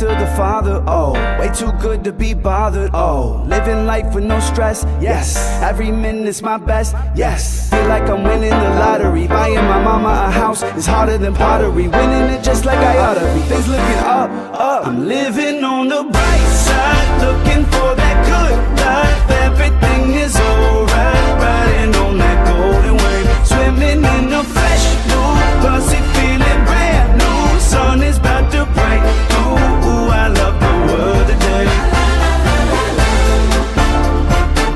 after the father, oh. Way too good to be bothered, oh. Living life with no stress, yes. Every minute's my best, yes. Feel like I'm winning the lottery. Buying my mama a house is harder than pottery. Winning it just like I oughta be. Things looking up, up. I'm living on the bright side, looking for that good life. Everything is alright, riding on that golden wave. Swimming in the fresh blue, pussy feeling brand new. Sun is about to break through. Ooh, I love the world today.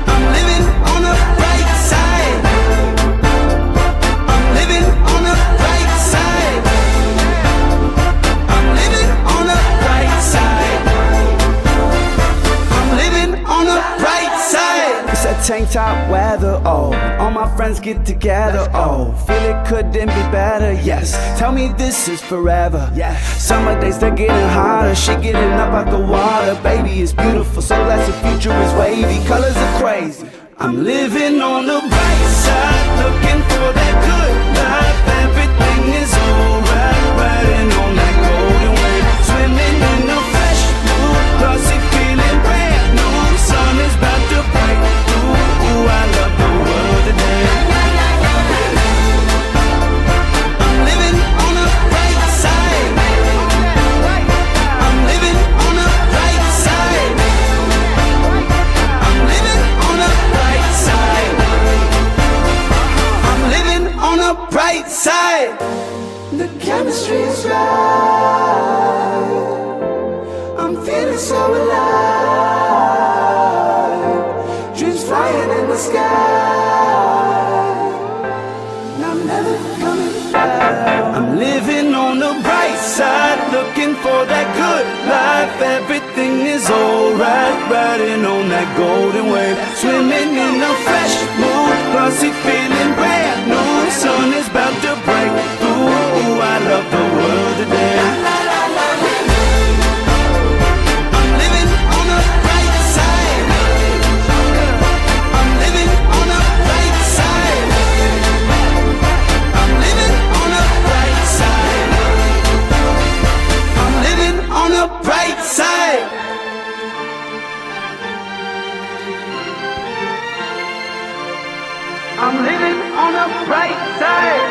I'm living on the bright side. I'm living on the bright side. I'm living on the bright side. I'm living on the bright side. It's that tank top weather, oh. All my friends get together, oh. Feel it couldn't be better, yes. Tell me this is forever, yeah. Summer days they're getting hotter. She getting up out the water. Baby is beautiful, so that's the future is wavy. Colors are crazy. I'm living on the bright side, looking for that good life. Everything is alright, riding on that golden wave. Swimming in the fresh blue, pussy feeling brand new. Sun is about to break through. Ooh, I love the world today. I'm living on the bright side. I'm living on the bright side. I'm living on the bright side. I'm living on the bright side. The chemistry is right. I'm feeling so alive. Dreams flying in the sky. And I'm never coming back. I'm living on the bright side, looking for that good life. Everything is alright, riding on that golden wave. Swimming in the fresh mood, pussy feeling brand new. Sun is about to break through. Ooh, I love the world today. I'm living on the bright side. I'm living on the bright side. I'm living on the bright side. I'm living on the bright side. I'm living on the bright side.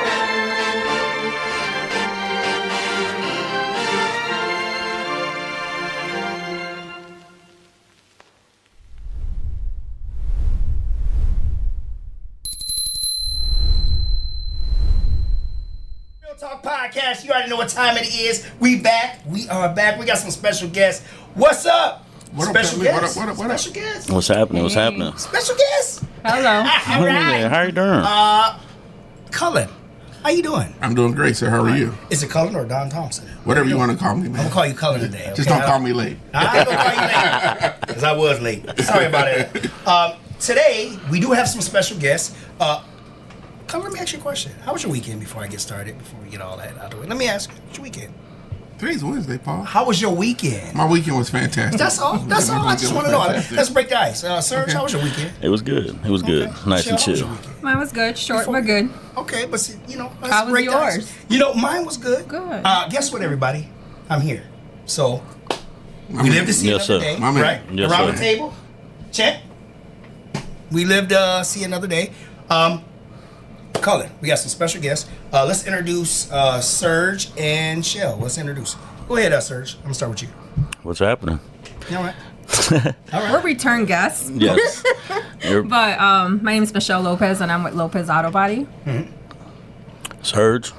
Real Talk Podcast, you already know what time it is. We back. We are back. We got some special guests. What's up? Special guests. Special guests. What's happening? What's happening? Special guests. Hello. All right. How you doing? Cullen, how you doing? I'm doing great, sir. How are you? Is it Cullen or Don Thompson? Whatever you want to call me, I'm man. gonna call you Cullen today. Okay? Just don't call me late. I ain't gonna call you late because I was late. Sorry about it. Today we do have some special guests. Cullen, let me ask you a question. How was your weekend before I get started? Before we get all that out of the way, let me ask you. What's your weekend? Today's Wednesday, Paul. How was your weekend? My weekend was fantastic. That's all. That's all. I just want to know. Let's break the ice. Serge, how was your weekend? It was good. It was good. Nice Michelle, and how was chill. your weekend? Mine was good, short but good. Okay, but see, you know, let's How was break the ice. yours? You know, mine was good. Good. Guess what, everybody? I'm here. So we live to see Yes, another sir. day, My man. right? Yes, Around sir. the table. Check. We live to see another day. Cullen, we got some special guests. Let's introduce Serge and Shell. Let's introduce. Go ahead, Serge. I'm gonna start with you. What's happening? All right. We're return guests. Yes. But my name is Michelle Lopez, and I'm with Lopez Auto Body. Serge.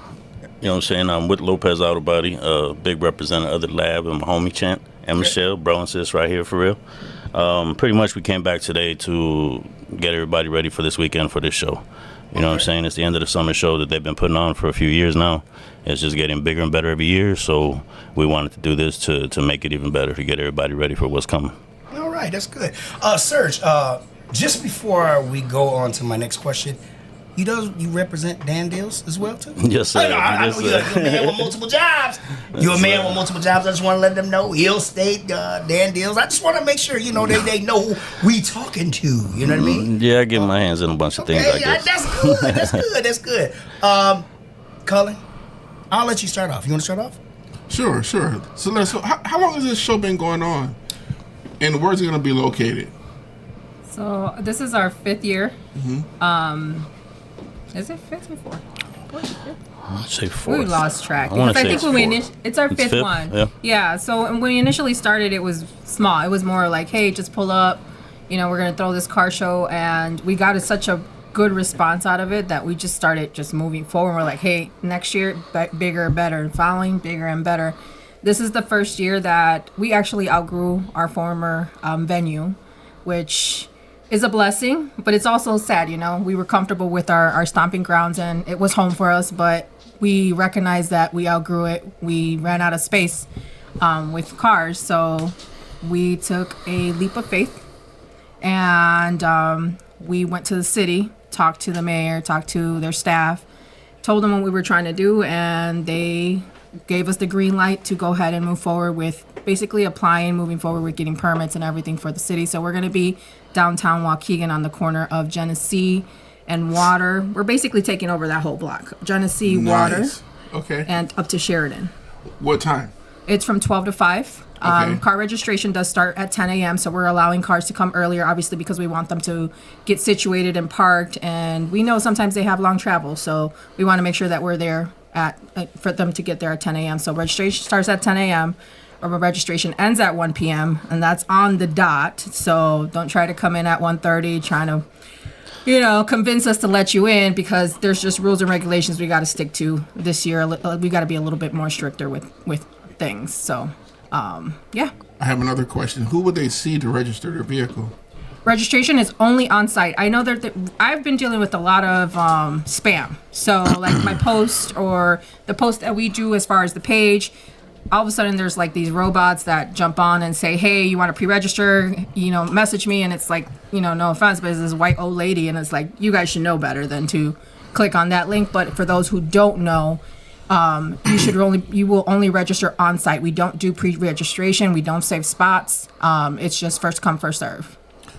You know what I'm saying? I'm with Lopez Auto Body, big representative of the lab, and my homie Chant and Michelle, bro and sis right here for real. Pretty much we came back today to get everybody ready for this weekend for this show. You know what I'm saying? It's the end of the summer show that they've been putting on for a few years now. It's just getting bigger and better every year, so we wanted to do this to make it even better, to get everybody ready for what's coming. All right, that's good. Serge, just before we go on to my next question, you represent Dan Deals as well, too? Yes, sir. I know you're a man with multiple jobs. You're a man with multiple jobs. I just want to let them know. Ill State, Dan Deals. I just want to make sure, you know, they know who we talking to. You know what I mean? Yeah, I get my hands in a bunch of things, I guess. That's good. That's good. Cullen, I'll let you start off. You want to start off? Sure. So how long has this show been going on? And where's it going to be located? So this is our 5th year. Is it 5th or 4th? I'd say 4th. We lost track. I wanna Because I say think when it's 4th. it's our It's fifth 5th? one. Yeah. So when we initially started, it was small. It was more like, hey, just pull up. We're gonna throw this car show, and we got such a good response out of it that we just started just moving forward. We're like, hey, next year, bigger and better, and following bigger and better. This is the first year that we actually outgrew our former venue, which is a blessing, but it's also sad. We were comfortable with our stomping grounds, and it was home for us, but we recognized that we outgrew it. We ran out of space with cars, so we took a leap of faith, and we went to the city, talked to the mayor, talked to their staff, told them what we were trying to do, and they gave us the green light to go ahead and move forward with basically moving forward with getting permits and everything for the city. So we're going to be downtown Waukegan on the corner of Genesee and Water. We're basically taking over that whole block. Genesee, Water, Okay. and up to Sheridan. What time? It's from 12 to 5. Okay. Car registration does start at 10 a.m., so we're allowing cars to come earlier, obviously, because we want them to get situated and parked. And we know sometimes they have long travel, so we want to make sure that we're there for them to get there at 10 a.m. So registration starts at 10 a.m., or registration ends at 1 p.m., and that's on the dot. So don't try to come in at 1:30 trying to convince us to let you in, because there's just rules and regulations we got to stick to this year. We got to be a little bit more stricter with things. So, yeah. I have another question. Who would they see to register their vehicle? Registration is only on site. I know that I've been dealing with a lot of spam. So, like my post or the post that we do as far as the page, all of a sudden there's like these robots that jump on and say, hey, you want to pre-register, message me. And it's like, no offense, but it's this white old lady. And it's like, you guys should know better than to click on that link. But for those who don't know, you will only register on site. We don't do pre-registration. We don't save spots. It's just first come, first serve.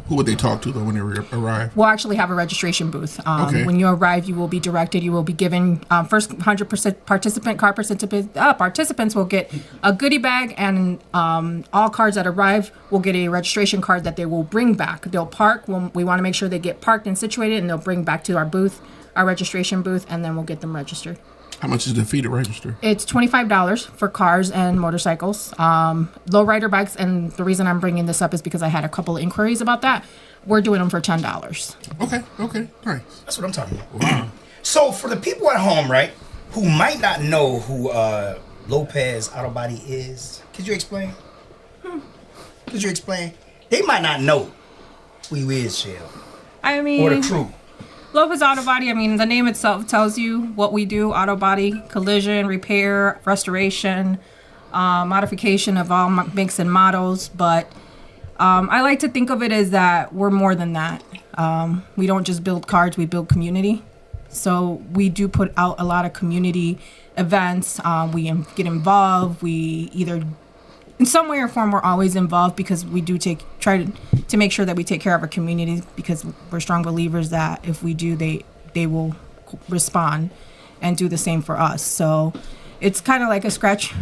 Who would they talk to though when they arrive? We'll actually have a registration booth. Okay. When you arrive, you will be directed. You will be given first 100% participants will get a goodie bag, and all cars that arrive will get a registration card that they will bring back. They'll park. We want to make sure they get parked and situated, and they'll bring back to our booth, our registration booth, and then we'll get them registered. How much is the fee to register? It's $25 for cars and motorcycles, lowrider bikes, and the reason I'm bringing this up is because I had a couple of inquiries about that. We're doing them for $10. Okay, nice. That's what I'm talking about. Wow. So for the people at home, right, who might not know who Lopez Auto Body is, could you explain? They might not know who you is, Shell. I mean, or the crew. Lopez Auto Body, the name itself tells you what we do. Auto body, collision, repair, restoration, modification of all makes and models. But I like to think of it as that we're more than that. We don't just build cars, we build community. So we do put out a lot of community events. We get involved. We either, in some way or form, we're always involved, because we do try to make sure that we take care of our communities, because we're strong believers that if we do, they will respond and do the same for us. So it's kind of like I scratch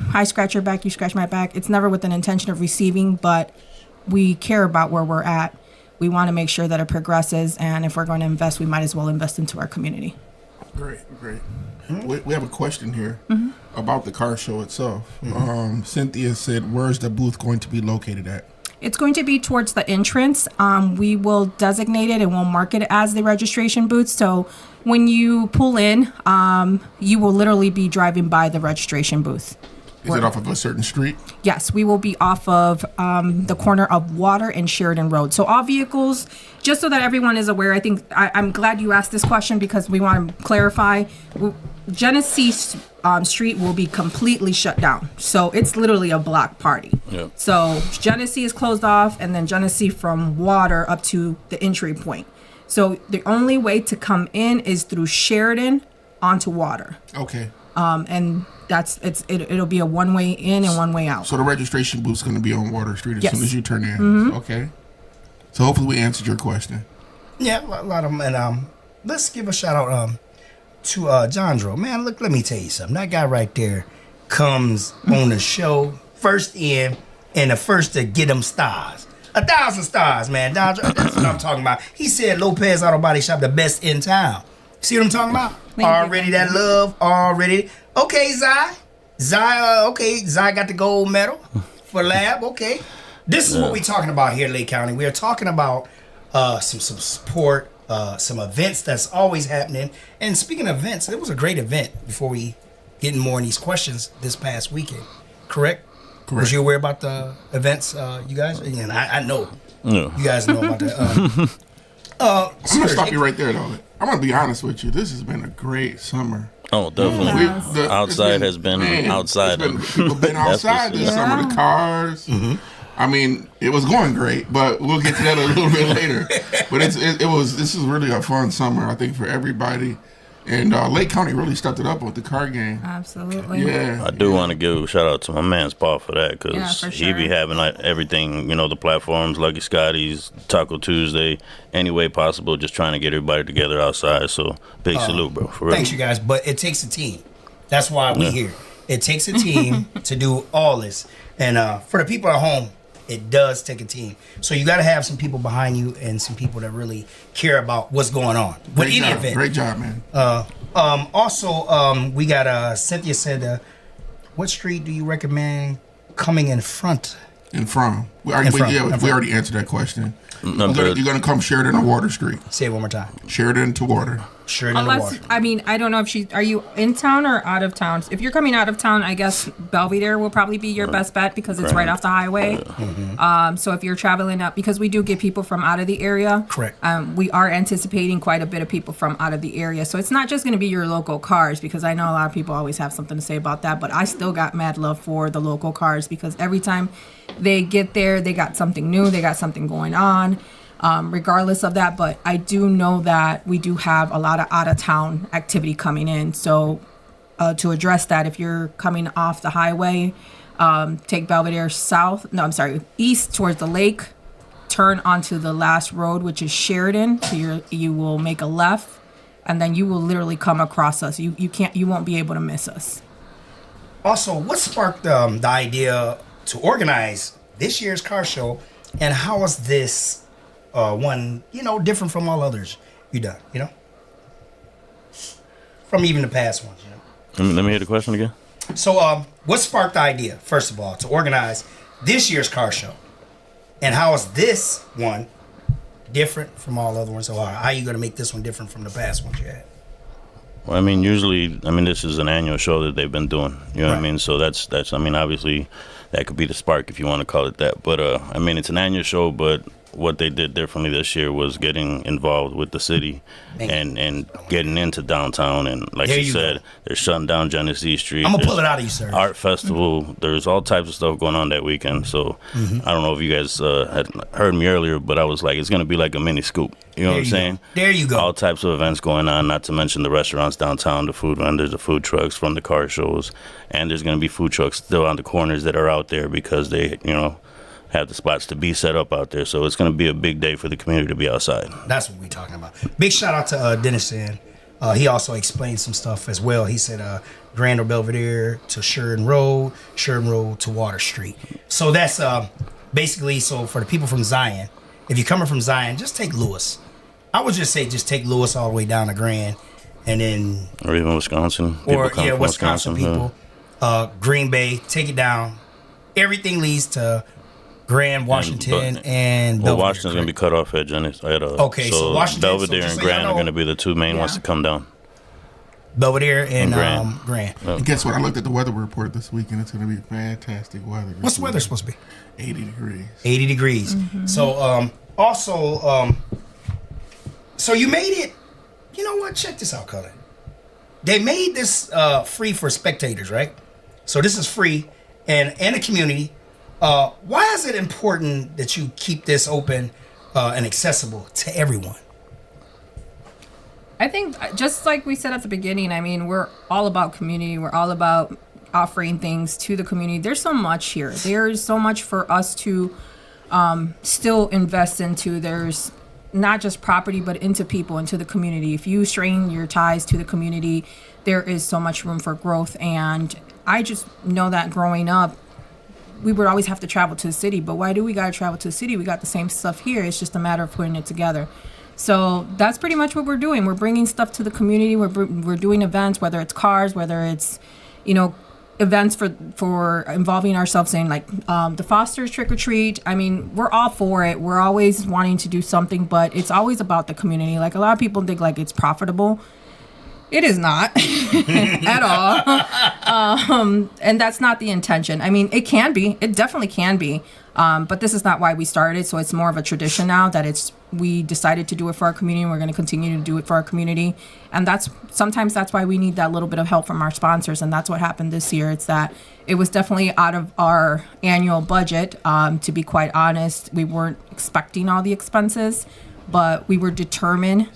your back, you scratch my back. It's never with an intention of receiving, but we care about where we're at. We want to make sure that it progresses, and if we're going to invest, we might as well invest into our community. Great. We have a question here about the car show itself. Cynthia said, where's the booth going to be located at? It's going to be towards the entrance. We will designate it and we'll mark it as the registration booth. So when you pull in, you will literally be driving by the registration booth. Is it off of a certain street? Yes, we will be off of the corner of Water and Sheridan Road. So all vehicles, just so that everyone is aware, I think I'm glad you asked this question, because we want to clarify. Genesee Street will be completely shut down. So it's literally a block party. Yep. So Genesee is closed off, and then Genesee from Water up to the entry point. So the only way to come in is through Sheridan onto Water. Okay. And it'll be a one-way in and one-way out. So the registration booth's going to be on Water Street as Yes. soon as you turn in. Okay. So hopefully we answered your question. Yeah, a lot of them. And let's give a shout out to Jandro. Man, look, let me tell you something. That guy right there comes on the show, first in and the first to get them stars. 1,000 stars, man. That's what I'm talking about. He said Lopez Auto Body Shop, the best in town. See what I'm talking about? Already that love, already. Okay, Zai got the gold medal for lab. Okay. This is what we're talking about here in Lake County. We are talking about some support, some events that's always happening. And speaking of events, it was a great event before we get in more in these questions this past weekend. Correct? Was you aware about the events, you guys? And I know you guys know about that. I'm gonna stop you right there, though. I'm gonna be honest with you. This has been a great summer. Oh, definitely. Outside has been outside. People been outside this summer. The cars. I mean, it was going great, but we'll get to that a little bit later. But this is really a fun summer, I think, for everybody. And Lake County really stepped it up with the car game. Absolutely. Yeah. I do want to give a shout out to my man's Paul for that, because he be having like everything, the platforms, Lucky Scotty's, Taco Tuesday, any way possible, just trying to get everybody together outside. So big salute, bro. For real. Thanks, you guys. But it takes a team. That's why we're here. It takes a team to do all this. And for the people at home, it does take a team. So you got to have some people behind you and some people that really care about what's going on with any event. Great job, man. Also, we got Cynthia said, what street do you recommend coming in front? We already answered that question. You're gonna come Sheridan or Water Street. Say it one more time. Sheridan to Water. Sheridan to Water. I mean, I don't know if are you in town or out of town? If you're coming out of town, I guess Belvedere will probably be your best bet because it's right off the highway. So if you're traveling up, because we do get people from out of the area. Correct. We are anticipating quite a bit of people from out of the area. So it's not just going to be your local cars, because I know a lot of people always have something to say about that, but I still got mad love for the local cars, because every time they get there, they got something new, they got something going on. Regardless of that, but I do know that we do have a lot of out-of-town activity coming in. So to address that, if you're coming off the highway, take Belvedere east towards the lake, turn onto the last road, which is Sheridan. So you will make a left, and then you will literally come across us. You won't be able to miss us. Also, what sparked the idea to organize this year's car show, and how was this one, different from all others you done, from even the past ones, Let me hear the question again. So, what sparked the idea, first of all, to organize this year's car show, and how is this one different from all other ones? So, how are you going to make this one different from the past ones you had? Well, usually, this is an annual show that they've been doing. You know what I mean? So that's. Obviously, that could be the spark if you want to call it that. But it's an annual show. But what they did differently this year was getting involved with the city and getting into downtown. And like you said, they're shutting down Genesee Street. I'm gonna pull it out of you, sir. Art festival. There's all types of stuff going on that weekend. So I don't know if you guys had heard me earlier, but I was like, it's gonna be like a mini scoop. You know what I'm saying? There you go. All types of events going on, not to mention the restaurants downtown, the food vendors, the food trucks from the car shows. And there's going to be food trucks still on the corners that are out there because they, have the spots to be set up out there. So it's going to be a big day for the community to be outside. That's what we're talking about. Big shout out to Dennis. He also explained some stuff as well. He said Grand or Belvedere to Sheridan Road to Water Street. So that's basically, so for the people from Zion, if you're coming from Zion, just take Lewis. I would just say just take Lewis all the way down to Grand, and then... Or even Wisconsin. Wisconsin people. Green Bay, take it down. Everything leads to Grand, Washington, and Belvedere. Well, Washington's going to be cut off at Jennings. So Washington, Belvedere and Grand are going to be the two main ones to come down. Belvedere and Grand. And guess what? I looked at the weather report this weekend. It's going to be fantastic weather. What's the weather supposed to be? 80 degrees. 80 degrees. So, so you made it, you know what? Check this out, Cullen. They made this free for spectators, right? So this is free and the community. Why is it important that you keep this open and accessible to everyone? I think, just like we said at the beginning, we're all about community. We're all about offering things to the community. There's so much here. There's so much for us to still invest into. There's not just property, but into people, into the community. If you strain your ties to the community, there is so much room for growth. And I just know that growing up, we would always have to travel to the city. But why do we got to travel to the city? We got the same stuff here. It's just a matter of putting it together. So that's pretty much what we're doing. We're bringing stuff to the community. We're doing events, whether it's cars, whether it's, events for involving ourselves in like the Foster's Trick or Treat. I mean, we're all for it. We're always wanting to do something, but it's always about the community. Like a lot of people think like it's profitable. It is not at all. And that's not the intention. I mean, it can be. It definitely can be. But this is not why we started. So it's more of a tradition now that we decided to do it for our community. And we're going to continue to do it for our community. And sometimes that's why we need that little bit of help from our sponsors. And that's what happened this year. It's that it was definitely out of our annual budget. To be quite honest, we weren't expecting all the expenses, but we were determined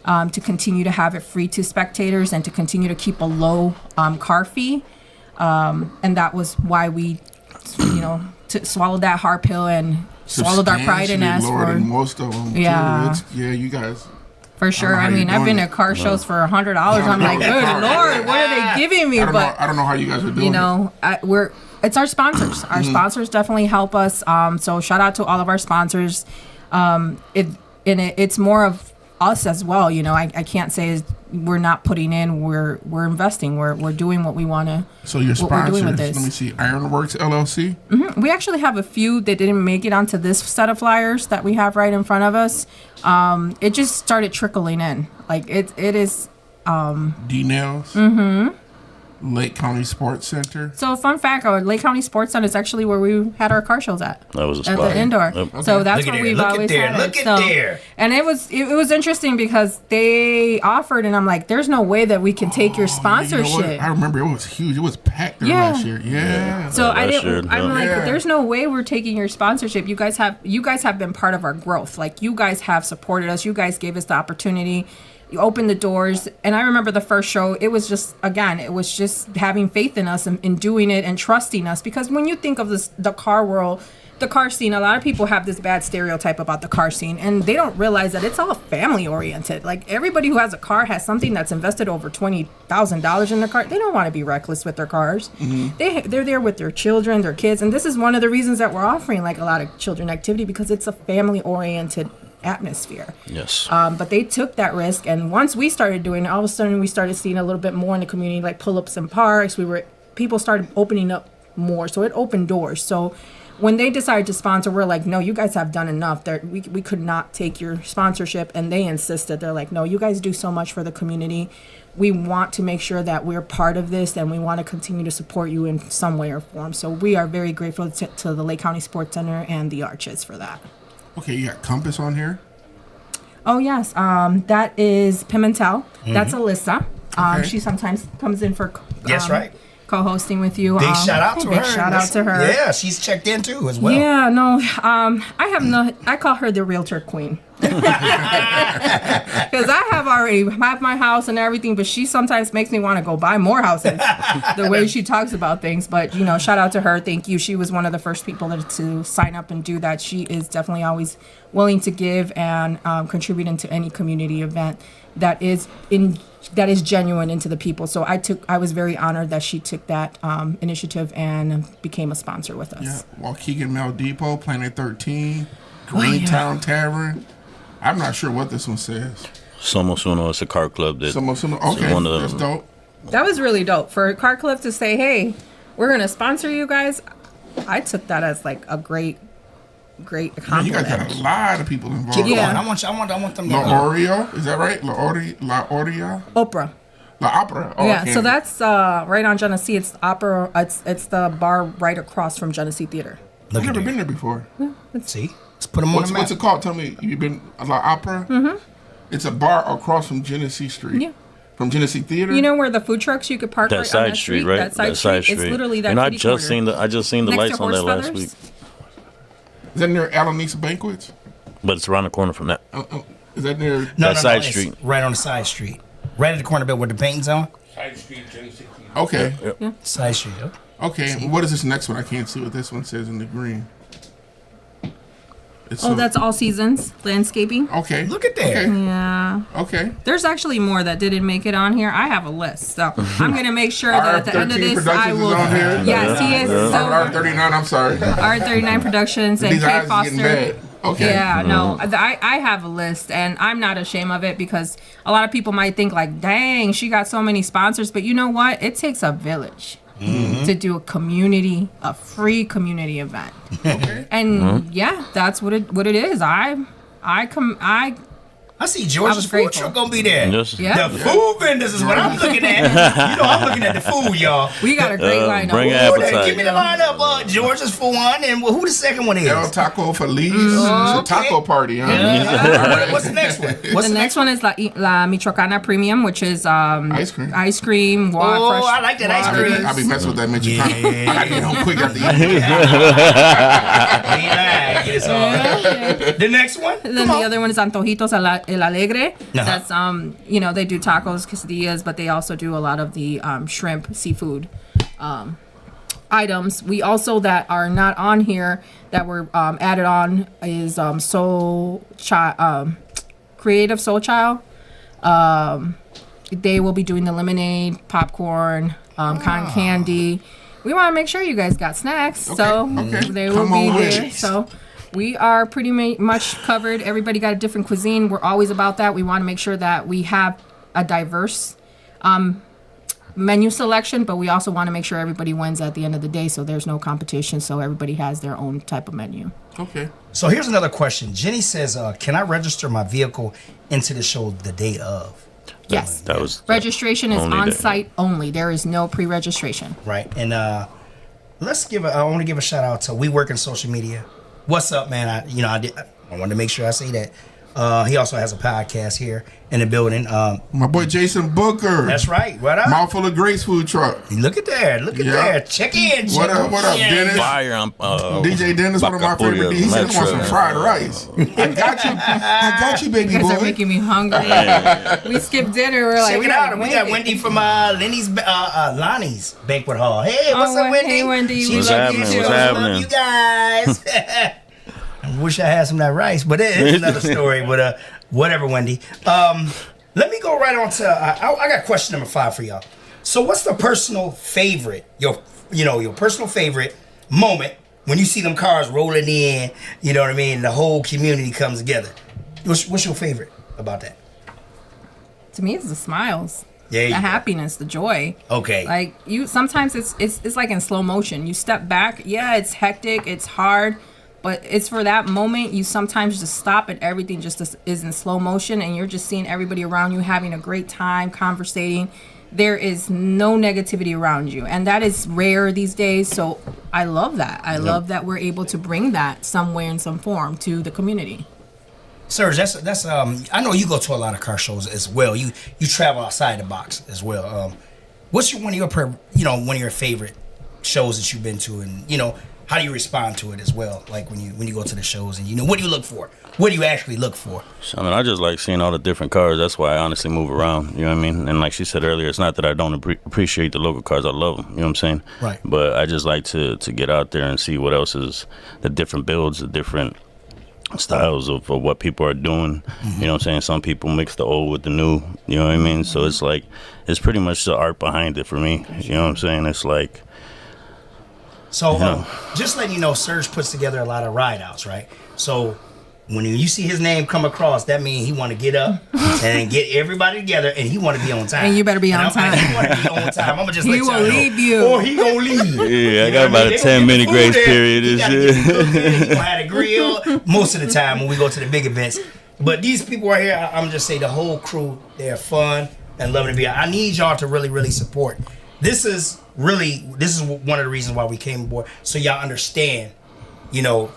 to continue to have it free to spectators and to continue to keep a low car fee. And that was why we, swallowed that hard pill and swallowed our pride and asked lower for than most of them. Yeah. You guys. For sure. I mean, I've been to car shows for $100. I'm like, good Lord, what are they giving me? I don't know how you guys are doing it's our sponsors. Our sponsors definitely help us. So shout out to all of our sponsors. It's more of us as well. I can't say we're not putting in. We're investing. We're doing what we want to. So your sponsors. Let me see. Ironworks LLC. Mm-hmm. We actually have a few that didn't make it onto this set of flyers that we have right in front of us. It just started trickling in. Like it is. D-Nails. Mm-hmm. Lake County Sports Center. So fun fact, our Lake County Sports Center is actually where we had our car shows at. That was a spot. At the indoor. Yep. Okay. So that's where we've always had it. Look at there. And it was interesting because they offered, and I'm like, there's no way that we can take your sponsorship. I remember it was huge. It was packed there last year. Yeah. So I'm like, there's no way we're taking your sponsorship. You guys have been part of our growth. Like you guys have supported us. You guys gave us the opportunity. You opened the doors, and I remember the first show, it was just having faith in us and doing it and trusting us. Because when you think of the car world, the car scene, a lot of people have this bad stereotype about the car scene, and they don't realize that it's all family oriented. Like everybody who has a car has something that's invested over $20,000 in their car. They don't want to be reckless with their cars. Mm-hmm. They're there with their children, their kids, and this is one of the reasons that we're offering like a lot of children activity, because it's a family oriented atmosphere. Yes. But they took that risk, and once we started doing it, all of a sudden we started seeing a little bit more in the community, like pull-ups in parks. People started opening up more, so it opened doors. So when they decided to sponsor, we're like, no, you guys have done enough. We could not take your sponsorship, and they insisted. They're like, no, you guys do so much for the community. We want to make sure that we're part of this, and we want to continue to support you in some way or form. So we are very grateful to the Lake County Sports Center and the Arches for that. Okay, you got Compass on here? Oh, yes. That is Pimentel. Mm-hmm. That's Alyssa. Okay. She sometimes comes in for right. co-hosting with you. Big shout out to her. Shout out to her. Yeah, she's checked in too as well. Yeah, no. I call her the realtor queen. Because I already have my house and everything, but she sometimes makes me want to go buy more houses the way she talks about things. But shout out to her. Thank you. She was one of the first people to sign up and do that. She is definitely always willing to give and contribute into any community event that is genuine into the people. So I was very honored that she took that initiative and became a sponsor with us. Yeah, Waukegan Mel Depot, Planet 13, Greentown Tavern. I'm not sure what this one says. Somos Uno is a car club that. Somos Uno. Okay, that's dope. That was really dope for a car club to say, "Hey, we're gonna sponsor you guys." I took that as like a great accomplishment. You guys got a lot of people involved. Yeah, I want them. La Oreo, is that right? La Oria. Opera. La Opera. Oh, yeah, so that's right on Genesee. It's opera. It's the bar right across from Genesee Theater. I've never been there before. Yeah, see. Let's put them on the map. What's it called? Tell me, you've been La Opera? Mm-hmm. It's a bar across from Genesee Street. Yeah. From Genesee Theater. You know where the food trucks you could park that right side on that street, right? That side street. It's literally that. And I just seen the lights on there last week. Is that near Alanisa Banquets? But it's around the corner from that. Is that near that side street? Right on the side street. Right at the corner bit where the paint's on. Side street, Genesee. Okay. Yeah. Side street. Yep. Okay. What is this next one? I can't see what this one says in the green. That's All Seasons Landscaping. Okay. Look at that. Okay. Yeah. Okay. There's actually more that didn't make it on here. I have a list, so I'm gonna make sure that at the end of R13 this, I Productions will. is on here? Yes, he is. So R39, I'm sorry. R39 Productions and These Kate eyes is getting Foster. bad. Okay. Yeah, no, I have a list, and I'm not ashamed of it because a lot of people might think like, dang, she got so many sponsors, but you know what? It takes a village to do a free community event. Okay. And yeah, that's what it is. I see George's was food grateful. truck gonna be there. Yes. Yeah. The food vendors is what I'm looking at. You know, I'm looking at the food, y'all. We got a great lineup. bring Ooh, appetite. give me the lineup. George's for one, and who the second one is? El Taco Feliz. It's a taco party, huh? What's the next one? The next one is La Michoacana Premium, which is Ice cream. Ice cream. Oh, I like that ice cream. I be messing with that Mitchell. I gotta get home quick after eating. The next one? Then the other one is Antojitos El Alegre. Uh-huh. That's they do tacos, quesadillas, but they also do a lot of the shrimp, seafood items. We also that are not on here that were added on is Creative Soul Child. They will be doing the lemonade, popcorn, cotton candy. We want to make sure you guys got snacks, so they will Come be on with there. it. So we are pretty much covered. Everybody got a different cuisine. We're always about that. We want to make sure that we have a diverse menu selection, but we also want to make sure everybody wins at the end of the day, so there's no competition, so everybody has their own type of menu. Okay. So here's another question. Jenny says, can I register my vehicle into the show the day of? Yes. That was Registration is only on day. site only. There is no pre-registration. Right. And I want to give a shout out to We Work in Social Media. What's up, man? I wanted to make sure I say that. He also has a podcast here in the building. My boy Jason Booker. That's right. What up? Mouthful of Grace food truck. Look at that. Look at Yeah. that. Check in. What up, Dennis? Fire. DJ Dennis, one of my favorite. He said he wants some fried rice. I got you, baby You guys are boy. making me hungry. We skipped dinner. We're like, Check we it out. We gotta got make it. Wendy from Lonnie's Banquet Hall. Hey, what's up, Wendy? Hey, Wendy. She What's love you happening? too. What's Love happening? you guys. I wish I had some of that rice, but it's another story. But whatever, Wendy. Let me go right on to. I got question number 5 for y'all. So, what's the personal favorite? Your personal favorite moment when you see them cars rolling in. You know what I mean? The whole community comes together. What's your favorite about that? To me, it's the smiles. There you The go. happiness, the joy. Okay. Like sometimes it's like in slow motion. You step back. Yeah, it's hectic. It's hard. But it's for that moment, you sometimes just stop and everything just is in slow motion and you're just seeing everybody around you having a great time, conversating. There is no negativity around you. And that is rare these days. So I love that. I love that we're able to bring that somewhere in some form to the community. Serge, that's I know you go to a lot of car shows as well. You travel outside the box as well. What's one of your favorite shows that you've been to, and how do you respond to it as well? Like when you go to the shows, and what do you look for? What do you actually look for? I mean, I just like seeing all the different cars. That's why I honestly move around. You know what I mean? And like she said earlier, it's not that I don't appreciate the local cars. I love them. You know what I'm saying? Right. But I just like to get out there and see what else is the different builds, the different styles of what people are doing. You know what I'm saying? Some people mix the old with the new. You know what I mean? So it's like it's pretty much the art behind it for me. You know what I'm saying? It's like. So just letting you know, Serge puts together a lot of ride outs, right? So when you see his name come across, that means he want to get up and get everybody together, and he want to be on time. And you better be on And time. He want to be on time. I'm gonna just He let y'all will know. leave you. Or he gonna leave. Yeah, I You got know about what a They gonna 10-minute get the grace food period He and gotta get shit. the food there. He gonna have the grill most of the time when we go to the big events. But these people right here, I'm just saying the whole crew, they're fun and loving to be out. I need y'all to really, really support. This is one of the reasons why we came aboard, so y'all understand, the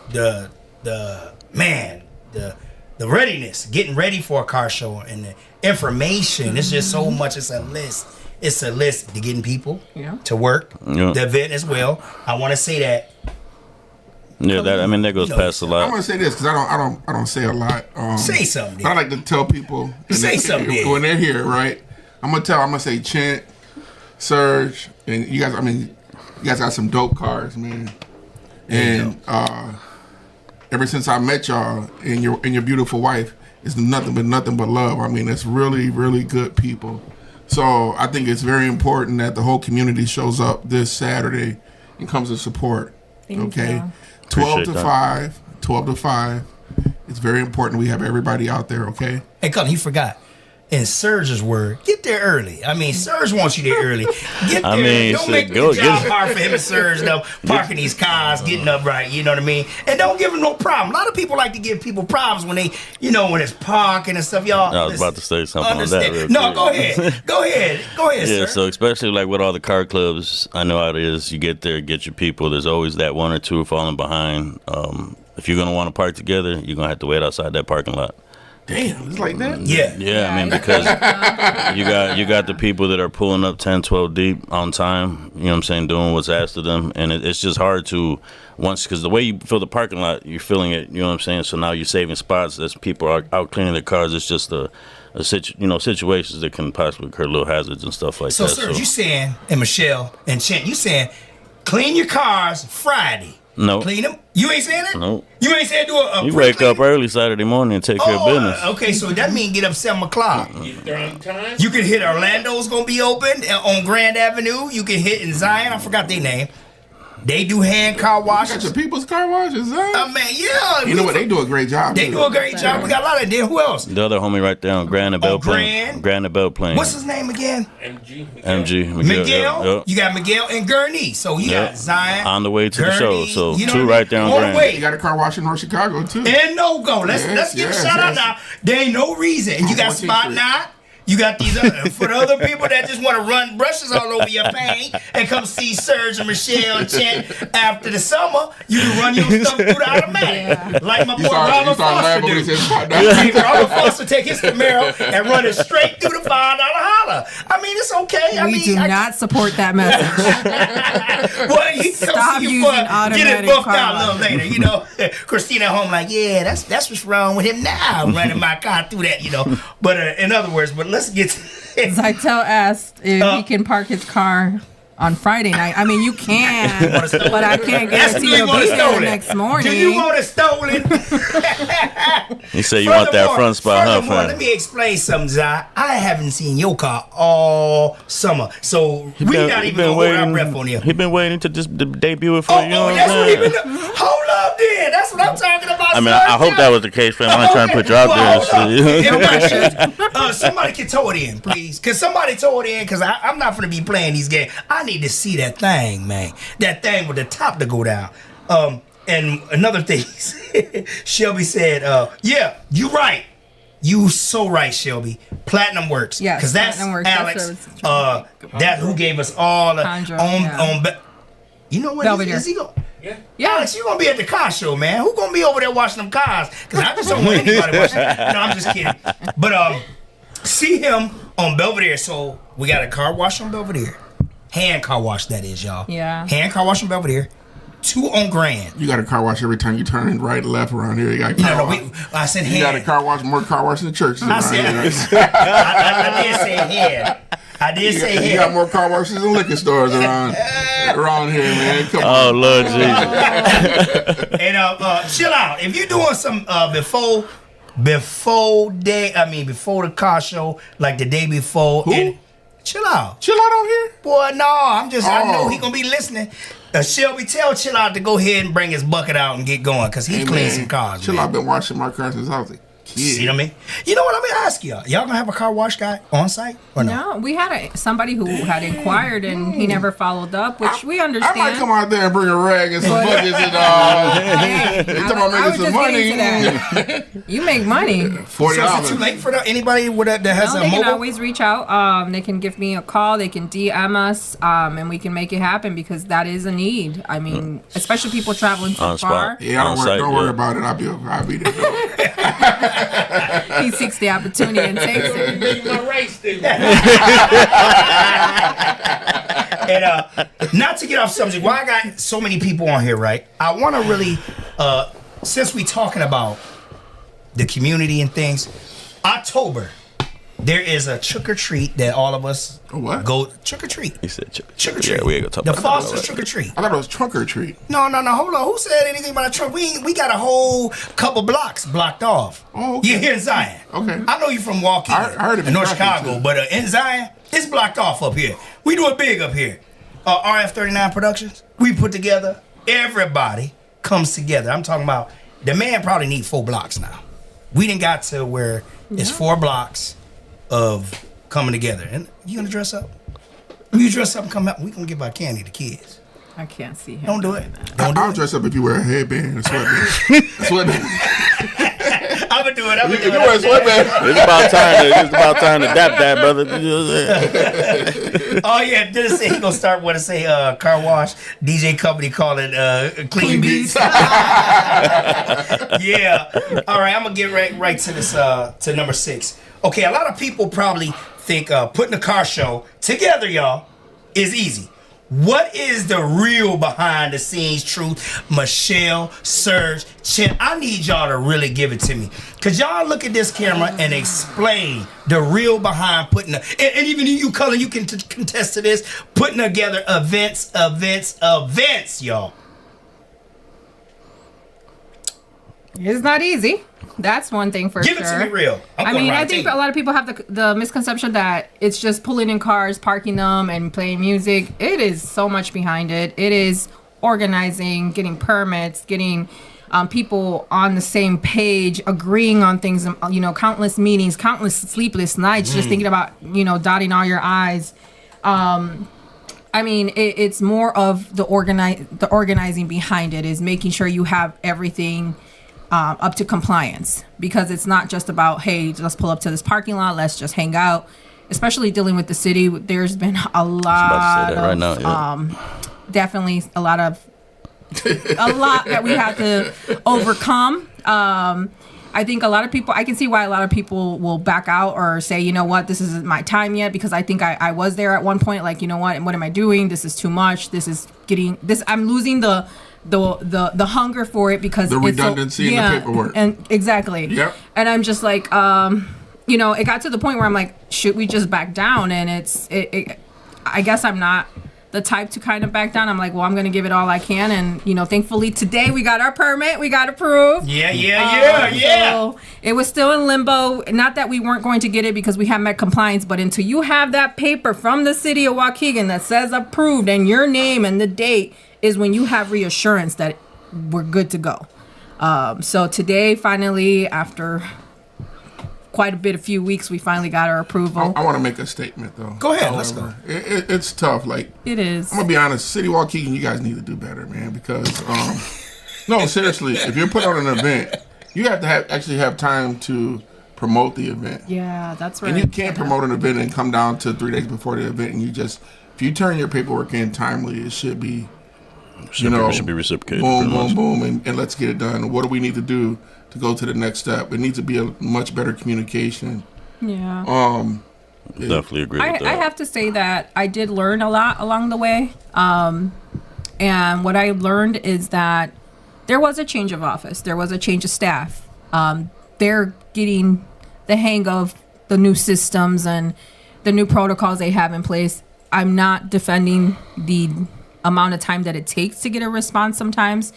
readiness, getting ready for a car show, and the information. It's just so much. It's a list. It's a list to getting people to work. Yeah. The event as well. I want to say that. Yeah, that goes past a I'm lot. gonna say this because I don't say a lot. Say something. I like to tell people Say something. when they're here, right? I'm gonna say Chint, Serge, and you guys. I mean, you guys got some dope cars, man. And ever since I met y'all and your beautiful wife, it's nothing but love. I mean, it's really, really good people. So I think it's very important that the whole community shows up this Saturday and comes to support. Thank Okay, you. 12 to 5. 12 to 5. It's very important we have everybody out there. Okay. Hey, Colin, he forgot. In Serge's word, get there early. I mean, Serge wants you there early. Get there. I mean, don't make the job hard for him and Serge, though, parking these cars, getting up right, you know what I mean? And don't give them no problem. A lot of people like to give people problems when they, when it's parking and stuff, y'all. I was about to say something on that real No, quick. go ahead, Yeah, sir. so especially like with all the car clubs, I know how it is. You get there, get your people. There's always that one or two falling behind. If you're going to want to park together, you're going to have to wait outside that parking lot. Damn, it's like that. Yeah. Yeah, I mean, because you got the people that are pulling up 10, 12 deep on time, you know what I'm saying, doing what's asked of them. And it's just hard to, because the way you fill the parking lot, you're filling it, you know what I'm saying? So now you're saving spots as people are out cleaning their cars. It's just situations that can possibly occur, little hazards and stuff like So, that. Serge, you saying, and Michelle and Chent, you saying, clean your cars Friday. No. Clean them? You ain't saying it? No. You ain't saying do a You wake up pre-clean? early Saturday morning and take care of business. Okay, so that means get up 7 o'clock. Time? You can hit Orlando's gonna be open on Grand Avenue. You can hit in Zion. I forgot their name. They do hand car Got washes. your people's car washes, huh? Man, yeah. You know what? They do a great job. They too. do a great job. We got a lot of them. Who else? The other homie right there on Grand and Bell Plain. Grand and Bell Plain. What's his name again? MG. Miguel. Yep. You got Miguel and Gurney. So you got Zion. On the way to the show. Gurney, So you know two what I right there mean? on On the Grand. way. You got a car wash in North Chicago too. And no go. Let's give a shout out now. There ain't no reason. And you got 14th Spot Street. Knot. You got these other, for the other people that just want to run brushes all over your paint and come see Serge and Michelle and Chent after the summer, you can run your stuff through the automatic. Like my boy Robert Foster do. Robert Foster take his Camaro and run it straight through the $5 holler. I mean, it's okay. I We mean, do not support that message. Well, he come Stop see you using for get it automatic buffed car out a little later, Christina at home like, yeah, that's what's wrong with him now, running my car through that, But in other words, but let's get to Zytel asked if he can park his car on Friday night. I mean, you can, but I can't guarantee you'll be there the next morning. Do you want it stolen? He said you want that front spot, huh, Furthermore, let fam? me explain something, Zai. I haven't seen your car all summer, so we not even gonna hold our breath on you. He been waiting to just debut it for you. know what That's I'm what he saying? been. Hold up, then. That's what I'm talking about. I mean, son. I hope that was the case, fam. I ain't trying to put you out there. Somebody can tow it in, please. Cause somebody tow it in, cause I'm not gonna be playing these games. I need to see that thing, man. That thing with the top to go down. And another thing, Shelby said, "Yeah, you right. You so right, Shelby. Platinum works. Yes, cause that's Platinum Works. Alex. That's what That who gave us all the Conjure, you know what? Belvedere. Is he going? Yeah. Alex, you gonna be at the car show, man. Who gonna be over there washing them cars? Cause I just don't want anybody washing. No, I'm just kidding. But see him on Belvedere. So we got a car wash on Belvedere. Hand car wash, that is, y'all. Yeah. Hand car wash on Belvedere. 2 on Grand. You got a car wash every time you turn right, left around here. You got a car wash. I said hand. You got a car wash, more car wash than churches I around said, here. I did say hand. I did say hand. You got more car washes than liquor stores around here, man. Come on. Oh, Lord Jesus. And chill out. If you're doing some before the car show, like the day before, Who? Chill out. Chill out on here? Boy, no, I know Oh. he gonna be listening. Shelby, tell Chill Out to go ahead and bring his bucket out and get going, cause he Hey, cleans man, some cars. Chill man. out been washing my car since I was a kid. You know what I mean? You know what I'm gonna ask y'all? Y'all gonna have a car wash guy on site or no? No, we had somebody who had inquired and he never followed up, which we I understand. might come out there and bring a rag and some But- buckets and all. Hey, They talking about I was making some just money. getting to that. You make money. So is it $40. too late for anybody that has No, a they can mobile? always reach out. They can give me a call. They can DM us, and we can make it happen because that is a need. I mean, especially people traveling too On spot. far. Yeah, On site, don't worry yeah. about it. I'll be there. He seeks the opportunity and takes it. And not to get off subject, why I got so many people on here, right? I want to really, since we talking about the community and things, October, there is a trick or treat that all of us what? go trick or treat. He said Trick or treat. Yeah, we ain't gonna talk the about Foster's that. trick or treat. I thought it was trunk or treat. No, hold on. Who said anything about a trunk? We got a whole couple blocks blocked off. Oh, okay. You're here in Zion. Okay. I know you from Waukegan, I heard it in North traffic, Chicago, too. but in Zion, it's blocked off up here. We do it big up here. RF39 Productions, we put together, everybody comes together. I'm talking about, the man probably need 4 blocks now. We done got to where it's 4 blocks of coming together. And you gonna dress up? You dress up and come out, we gonna give our candy to kids. I can't see him. Don't do doing it. that. Don't do I'll it. dress up if you wear a headband and a sweatband. Sweatband. I'm gonna do it. If you wear a sweatband. It's about time to dap that, brother. You know what I'm saying? Oh yeah, did it say he gonna start what to say car wash DJ company call it clean beats. Yeah. All right, I'm gonna get right to this to number 6. Okay, a lot of people probably think putting a car show together, y'all, is easy. What is the real behind the scenes truth? Michelle, Serge, Chin, I need y'all to really give it to me. Cause y'all look at this camera and explain the real behind putting and even you, Cullen, you can contest to this, putting together events, y'all. It's not easy. That's one thing for Give sure. it to me real. I mean, I think a lot of people have the misconception that it's just pulling in cars, parking them, and playing music. It is so much behind it. It is organizing, getting permits, getting people on the same page, agreeing on things. You know, countless meetings, countless sleepless nights, just thinking about dotting all your I's. I mean, it's more of the organizing behind it is making sure you have everything up to compliance, because it's not just about, hey, let's pull up to this parking lot, let's just hang out. Especially dealing with the city, there's been a lot of, right now, yeah. Definitely a lot that we have to overcome. I think a lot of people, I can see why a lot of people will back out or say, you know what, this isn't my time yet, because I think I was there at one point, like, you know what am I doing? This is too much. I'm losing the hunger for it, because The redundancy in the paperwork. And exactly. Yep. And I'm just like, it got to the point where I'm like, should we just back down? And I guess I'm not the type to kind of back down. I'm like, well, I'm going to give it all I can. And, thankfully today we got our permit. We got approved. Yeah. So it was still in limbo. Not that we weren't going to get it because we haven't met compliance, but until you have that paper from the city of Waukegan that says approved and your name and the date is when you have reassurance that we're good to go. So today, finally, after quite a few weeks, we finally got our approval. I want to make a statement, though. Go ahead, let's go. It's tough. Like, It is. I'm going to be honest. City Waukegan, you guys need to do better, man, because, no, seriously, if you're putting on an event, you have to actually have time to promote the event. Yeah, that's right. And you can't promote an event and come down to 3 days before the event, and if you turn your paperwork in timely, it should be, should be reciprocated. boom, and let's get it done. What do we need to do to go to the next step? It needs to be a much better communication. Yeah. Definitely agree with that. I have to say that I did learn a lot along the way. And what I learned is that there was a change of office. There was a change of staff. They're getting the hang of the new systems and the new protocols they have in place. I'm not defending the amount of time that it takes to get a response sometimes.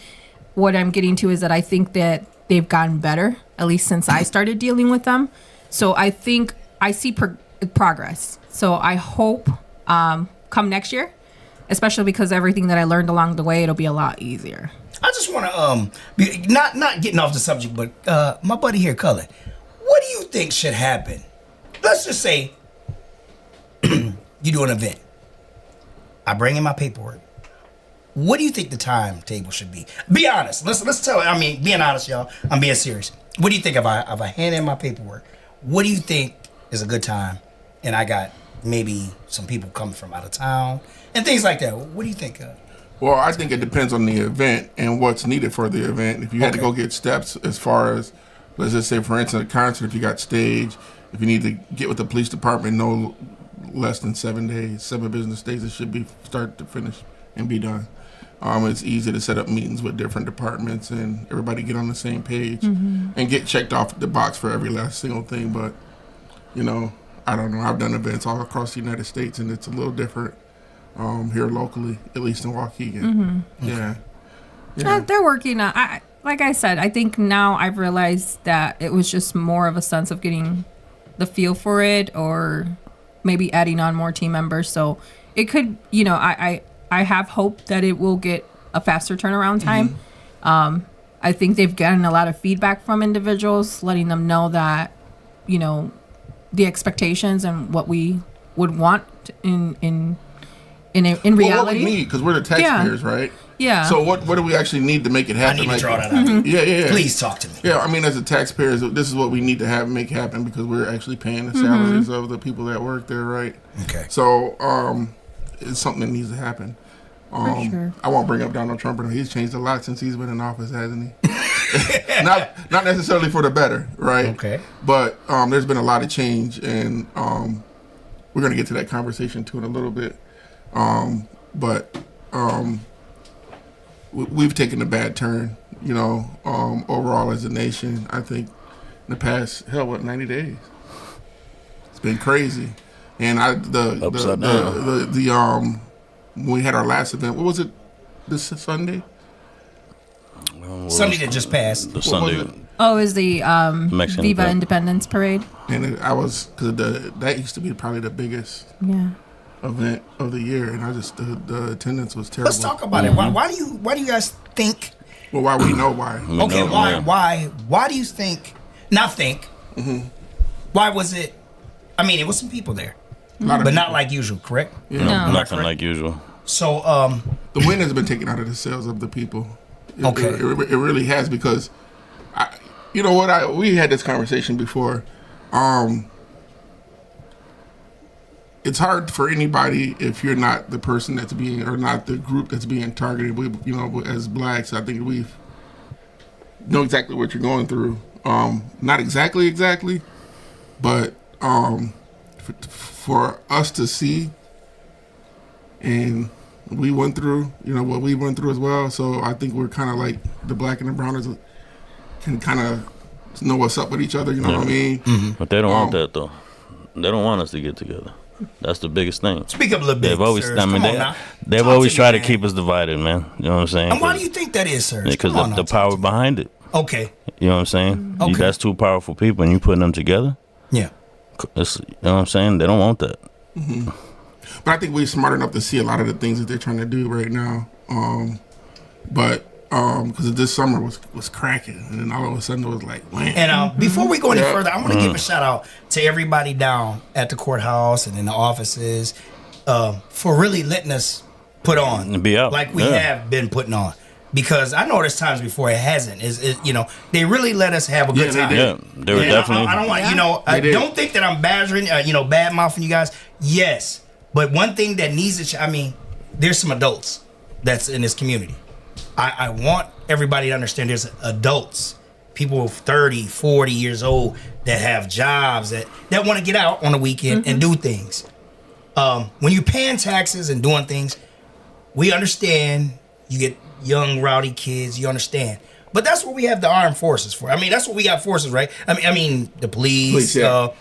What I'm getting to is that I think that they've gotten better, at least since I started dealing with them. So I think I see progress. So I hope come next year, especially because everything that I learned along the way, it'll be a lot easier. I just want to not getting off the subject, but my buddy here, Cullen, what do you think should happen? Let's just say you do an event. I bring in my paperwork. What do you think the timetable should be? Be honest. Let's tell. I mean, being honest, y'all. I'm being serious. What do you think if I hand in my paperwork? What do you think is a good time? And I got maybe some people coming from out of town and things like that. What do you think? Well, I think it depends on the event and what's needed for the event. If you had to go get steps as far as, let's just say, for instance, a concert, if you got stage, if you need to get with the police department, no less than 7 days, 7 business days, it should be start to finish and be done. It's easy to set up meetings with different departments and everybody get on the same page and get checked off the box for every last single thing. But, I don't know. I've done events all across the United States, and it's a little different here locally, at least in Waukegan. Yeah. They're working on. Like I said, I think now I've realized that it was just more of a sense of getting the feel for it, or maybe adding on more team members. So it could, I have hope that it will get a faster turnaround time. I think they've gotten a lot of feedback from individuals, letting them know that, the expectations and what we would want in reality. Well, what we need, because we're the taxpayers, right? Yeah. So what do we actually need to make it happen? I need to draw that out. Yeah. Please talk to me. Yeah, I mean, as a taxpayer, this is what we need to make happen, because we're actually paying the salaries of the people that work there, right? Okay. So it's something that needs to happen. Sure. I won't bring up Donald Trump, but he's changed a lot since he's been in office, hasn't he? not necessarily for the better, right? Okay. But there's been a lot of change, and we're going to get to that conversation too in a little bit. We've taken a bad turn, overall as a nation. I think in the past, 90 days. It's been crazy. And when we had our last event, what was it? This Sunday? Sunday that just passed. The Sunday. Oh, is the Viva event. Independence Parade? And because that used to be probably the biggest event of the year, and the attendance was terrible. Let's talk about it. Why do you guys think? Well, why we know why? Okay, why do you think? Not think. Why was it? I mean, it was some people there, but not like usual, correct? Yeah. No, nothing like usual. So the wind has been taken out of the sails of the people. It really has, because we had this conversation before. It's hard for anybody if you're not the person that's being, or not the group that's being targeted. We, as blacks, I think we know exactly what you're going through. Not exactly, but for us to see, and we went through, what we went through as well. So I think we're kind of like the black and the browners can kind of know what's up with each other. You know what I mean? Mm-hmm. But they don't want that though. They don't want us to get together. That's the biggest thing. Speak up a little bit. They've always tried to keep us divided, man. You know what I'm saying? And why do you think that is, sir? Because the power behind it. Okay. You know what I'm saying? Okay. That's two powerful people, and you putting them together. Yeah. You know what I'm saying? They don't want that. Mm-hmm. But I think we're smart enough to see a lot of the things that they're trying to do right now. Because this summer was cracking, and then all of a sudden it was like, wham. And before we go any further, I want to give a shout out to everybody down at the courthouse and in the offices for really letting us put on, be out like we have been putting on. Because I know there's times before it hasn't. They really let us have a good time. They were definitely. I don't want, I don't think that I'm badgering, bad mouthing you guys. Yes, but one thing that needs to, there's some adults that's in this community. I want everybody to understand there's adults, people 30, 40 years old that have jobs that want to get out on the weekend and do things. When you're paying taxes and doing things, we understand you get young, rowdy kids, you understand. But that's what we have the armed forces for. That's what we got forces, right? I mean the police, and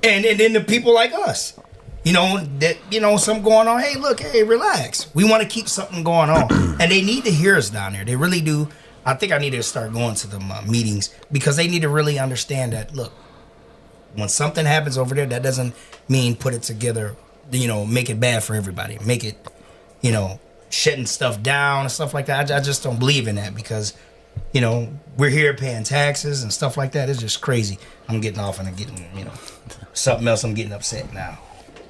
then the people like us. Something going on. Hey, relax. We want to keep something going on. And they need to hear us down there. They really do. I think I need to start going to the meetings, because they need to really understand that, look, when something happens over there, that doesn't mean put it together, make it bad for everybody. Make it, shutting stuff down and stuff like that. I just don't believe in that, because, we're here paying taxes and stuff like that. It's just crazy. I'm getting off and I'm getting, something else. I'm getting upset now.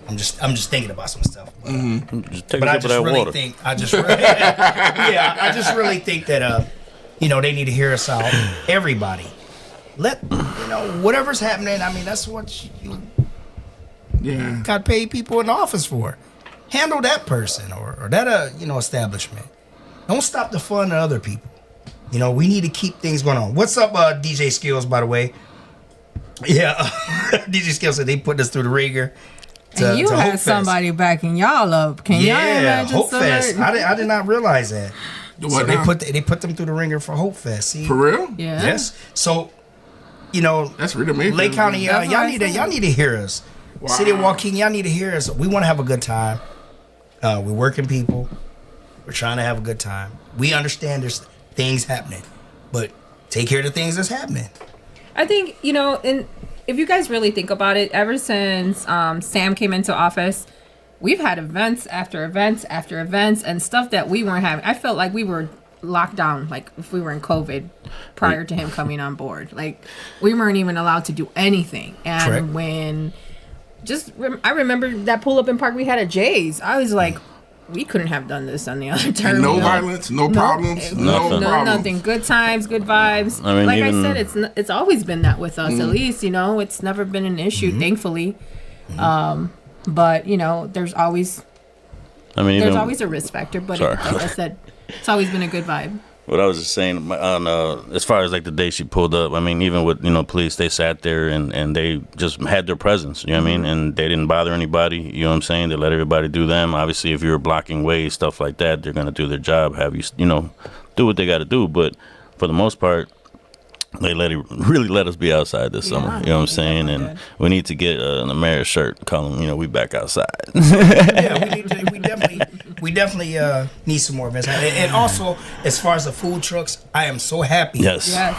I'm just thinking about some stuff. But I just really think I just really think that they need to hear us out. Everybody, let whatever's happening. That's what you got paid people in the office for. Handle that person or that establishment. Don't stop the fun of other people. We need to keep things going on. What's up, DJ Skills? By the way, DJ Skills said they put us through the ringer. And you had somebody backing y'all up. Can y'all imagine Hope Fest. I did not realize that. So they put them through the ringer for Hope Fest. See? For real? Yeah. Yes. So, that's really amazing. Lake County, y'all need to hear us. City of Waukegan, y'all need to hear us. We want to have a good time. We're working people. We're trying to have a good time. We understand there's things happening, but take care of the things that's happening. I think, and if you guys really think about it, ever since Sam came into office, we've had events after events after events and stuff that we weren't having. I felt like we were locked down, like if we were in COVID prior to him coming on board. Like we weren't even allowed to do anything. And Correct. when I remember that pull up in park we had at Jay's. I was like, we couldn't have done this on the other term. And no violence, no problems, no problems. Nothing. Good times, good vibes. I mean, like even, I said, it's always been that with us. At least it's never been an issue, thankfully. But there's always a risk factor. But like I said, it's always been a good vibe. What I was just saying on as far as like the day she pulled up, I mean, even with police, they sat there and they just had their presence. You know what I mean? And they didn't bother anybody. You know what I'm saying? They let everybody do them. Obviously, if you're blocking ways, stuff like that, they're gonna do their job. Have you do what they got to do. But for the most part, they really let us be outside this summer. You know what I'm saying? And we need to get an America shirt. Call them, we back outside. Yeah, we definitely need some more events. And also, as far as the food trucks, I am so happy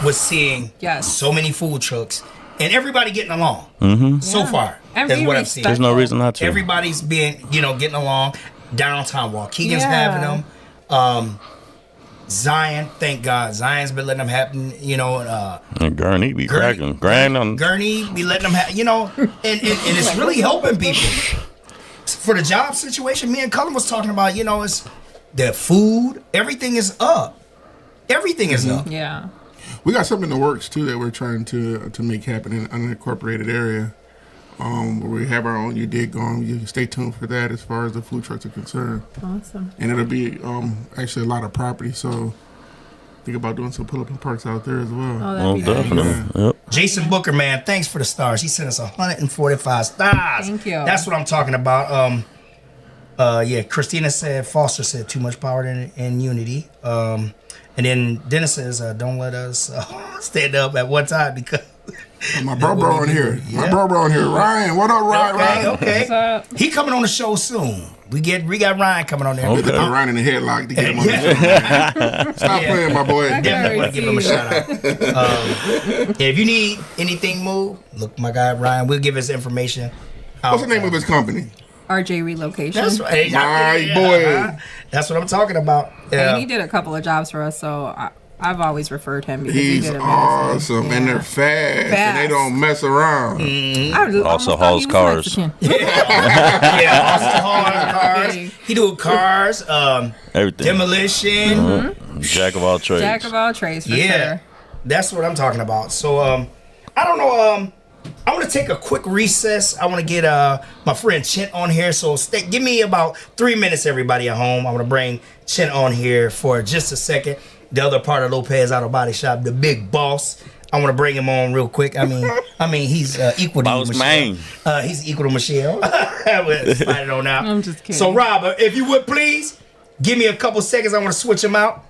with seeing so many food trucks and everybody getting along. So far, that's what I've seen. There's no reason not to. Everybody's being, getting along. Downtown Waukegan's having them. Zion, thank God. Zion's been letting them happen, And Gurney be cracking. Gurney be letting them happen, and it's really helping people. For the job situation, me and Cullen was talking about, it's the food, everything is up. Everything is up. Yeah. We got something in the works, too, that we're trying to make happen in an unincorporated area. Where we have our own dig going. You stay tuned for that as far as the food trucks are concerned. Awesome. And it'll be actually a lot of property, so think about doing some pull-up in parks out there as well. Oh, that'd be definitely. Yep. Jason Booker, man, thanks for the stars. He sent us 145 stars. Thank you. That's what I'm talking about. Christina said, Foster said, too much power and unity. And then Dennis says, don't let us stand up at one time because... My bro in here. My bro in here. Ryan, what up, Ryan? Okay. What's up? He coming on the show soon. We got Ryan coming on there. We put Ryan in the headlock to get him on the show. Stop playing, my boy. Definitely want to give him a shout out. If you need anything moved, look, my guy Ryan, we'll give his information. What's the name of his company? RJ Relocation. That's right. My boy. That's what I'm talking about. And he did a couple of jobs for us, so I've always referred him because he He's did amazing. awesome, and they're fast, and they don't mess around. Also hauls cars. Also hauling cars. He do cars, Everything. demolition. Jack of all trades. Jack of all trades, for sure. That's what I'm talking about. So, I don't know. I want to take a quick recess. I want to get my friend Chint on here. So give me about 3 minutes, everybody at home. I want to bring Chint on here for just a second. The other part of Lopez Auto Body Shop, the big boss. I want to bring him on real quick. I mean, he's equal to Boss Michelle. man. He's equal to Michelle. We'll find it on out. I'm just kidding. So, Rob, if you would please give me a couple seconds. I want to switch him out.